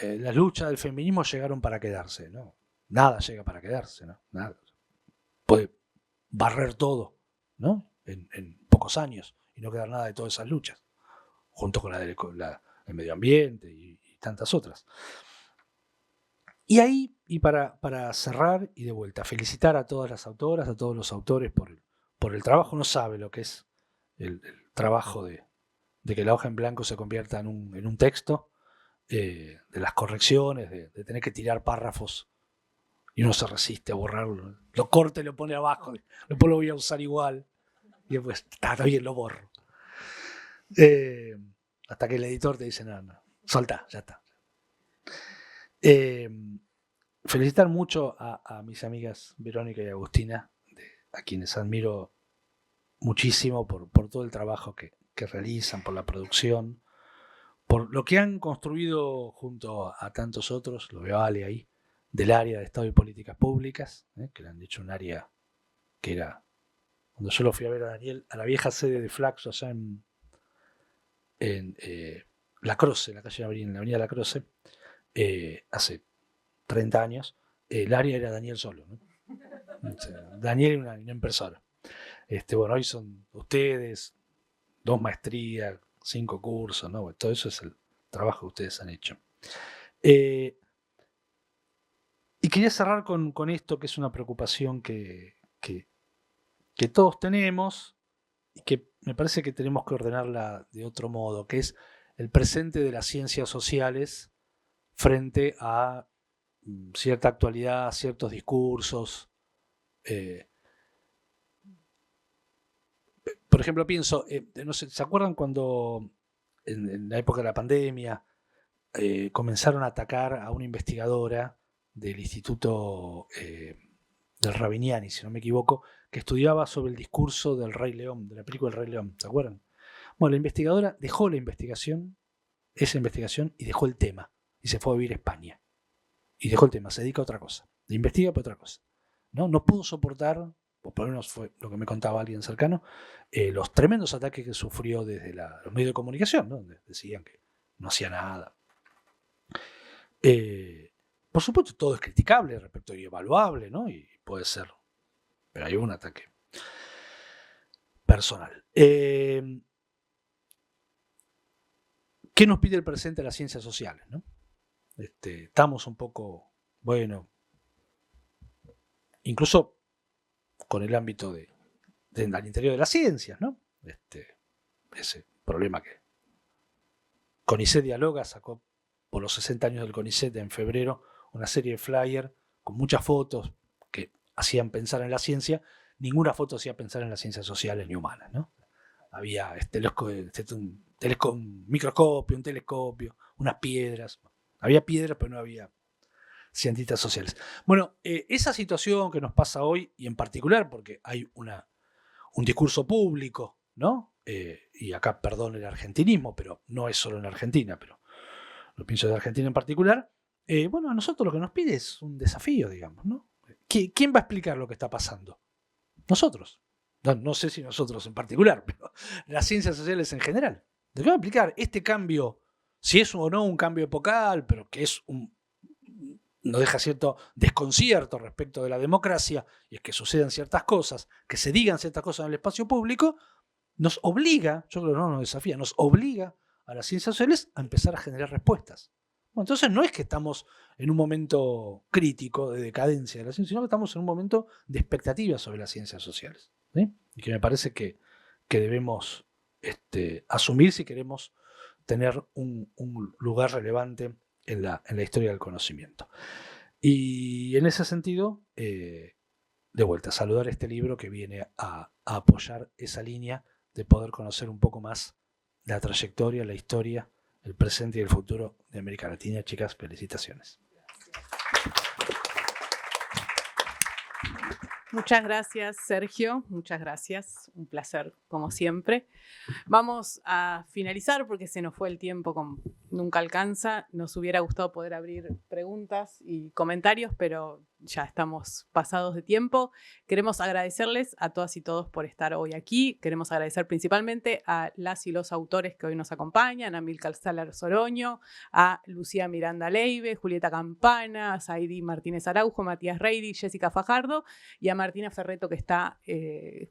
las luchas del feminismo llegaron para quedarse, ¿no? Nada llega para quedarse, ¿no? Nada. Puede barrer todo, ¿no? En pocos años y no quedar nada de todas esas luchas, junto con el medio ambiente y tantas otras. Y ahí, y para cerrar y de vuelta, felicitar a todas las autoras, a todos los autores por el trabajo. No sabe lo que es el trabajo de que la hoja en blanco se convierta en un texto, de las correcciones, de tener que tirar párrafos y uno se resiste a borrarlo. Lo corta y lo pone abajo, después lo voy a usar igual y después está bien, lo borro. Hasta que el editor te dice, no, soltá, ya está. Felicitar mucho a mis amigas Verónica y Agustina, a quienes admiro muchísimo por todo el trabajo que realizan, por la producción, por lo que han construido junto a tantos otros, lo veo a Ale ahí, del área de Estado y Políticas Públicas, que le han dicho un área que era, cuando yo lo fui a ver a Daniel, a la vieja sede de Flaxo, allá en La Croce, en la calle en la avenida La Croce, hace 30 años, el área era Daniel solo, ¿no? Daniel y una impresora. Bueno, hoy son ustedes, 2 maestrías, 5 cursos, ¿no? Todo eso es el trabajo que ustedes han hecho. Y quería cerrar con esto, que es una preocupación que todos tenemos y que me parece que tenemos que ordenarla de otro modo, que es el presente de las ciencias sociales frente a cierta actualidad, ciertos discursos. Por ejemplo, pienso, no sé, ¿se acuerdan cuando en la época de la pandemia comenzaron a atacar a una investigadora del Instituto del Rabiniani, si no me equivoco, que estudiaba sobre el discurso del Rey León, de la película del Rey León? ¿Se acuerdan? Bueno, la investigadora dejó esa investigación, y dejó el tema, y se fue a vivir a España. Y dejó el tema, se dedica a otra cosa. Investiga por otra cosa. No pudo soportar, o por lo menos fue lo que me contaba alguien cercano, los tremendos ataques que sufrió desde los medios de comunicación, ¿no? Donde decían que no hacía nada. Por supuesto, todo es criticable respecto y evaluable, ¿no? Y puede ser, pero hay un ataque personal. ¿Qué nos pide el presente de las ciencias sociales, ¿no? Estamos un poco, bueno, incluso con el ámbito al interior de las ciencias, ¿no? Ese problema que CONICET Dialoga sacó por los 60 años del CONICET en febrero una serie de flyers con muchas fotos que hacían pensar en la ciencia. Ninguna foto hacía pensar en las ciencias sociales ni humanas, ¿no? Había un microscopio, un telescopio, unas piedras. Había piedras, pero no había cientistas sociales. Bueno, esa situación que nos pasa hoy, y en particular porque hay un discurso público, ¿no? Y acá, perdón el argentinismo, pero no es solo en Argentina, pero lo pienso de Argentina en particular. Bueno, a nosotros lo que nos pide es un desafío, digamos, ¿no? ¿Quién va a explicar lo que está pasando? Nosotros. No sé si nosotros en particular, pero las ciencias sociales en general. ¿De qué va a explicar este cambio? Si es o no un cambio epocal, pero que nos deja cierto desconcierto respecto de la democracia, y es que sucedan ciertas cosas, que se digan ciertas cosas en el espacio público, nos obliga, yo creo que no nos desafía, nos obliga a las ciencias sociales a empezar a generar respuestas. Bueno, entonces no es que estamos en un momento crítico de decadencia de la ciencia, sino que estamos en un momento de expectativa sobre las ciencias sociales, ¿sí? Y que me parece que debemos asumir si queremos tener un lugar relevante en la historia del conocimiento. Y en ese sentido, de vuelta, saludar este libro que viene a apoyar esa línea de poder conocer un poco más la trayectoria, la historia, el presente y el futuro de América Latina. Chicas, felicitaciones. Gracias. Muchas gracias, Sergio. Muchas gracias. Un placer, como siempre. Vamos a finalizar porque se nos fue el tiempo, nunca alcanza. Nos hubiera gustado poder abrir preguntas y comentarios, pero ya estamos pasados de tiempo. Queremos agradecerles a todas y todos por estar hoy aquí. Queremos agradecer principalmente a las y los autores que hoy nos acompañan, a Amílcar Salar Soroño, a Lucía Miranda Leive, Julieta Campana, a Saidi Martínez Araujo, Matías Reidi, Jessica Fajardo y a Martina Ferreto, que está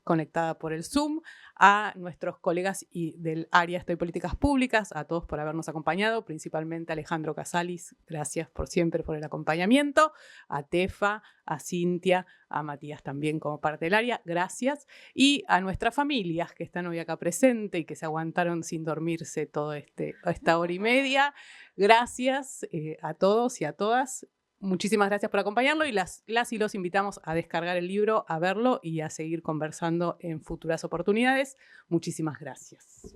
conectada por el Zoom, a nuestros colegas del área Estoy Políticas Públicas, a todos por habernos acompañado, principalmente a Alejandro Casalis, gracias por siempre por el acompañamiento, a Tefa, a Cintia, a Matías también como parte del área, gracias, y a nuestras familias que están hoy acá presentes y que se aguantaron sin dormirse toda esta hora y media, gracias a todos y a todas. Muchísimas gracias por acompañarlo y las y los invitamos a descargar el libro, a verlo y a seguir conversando en futuras oportunidades. Muchísimas gracias.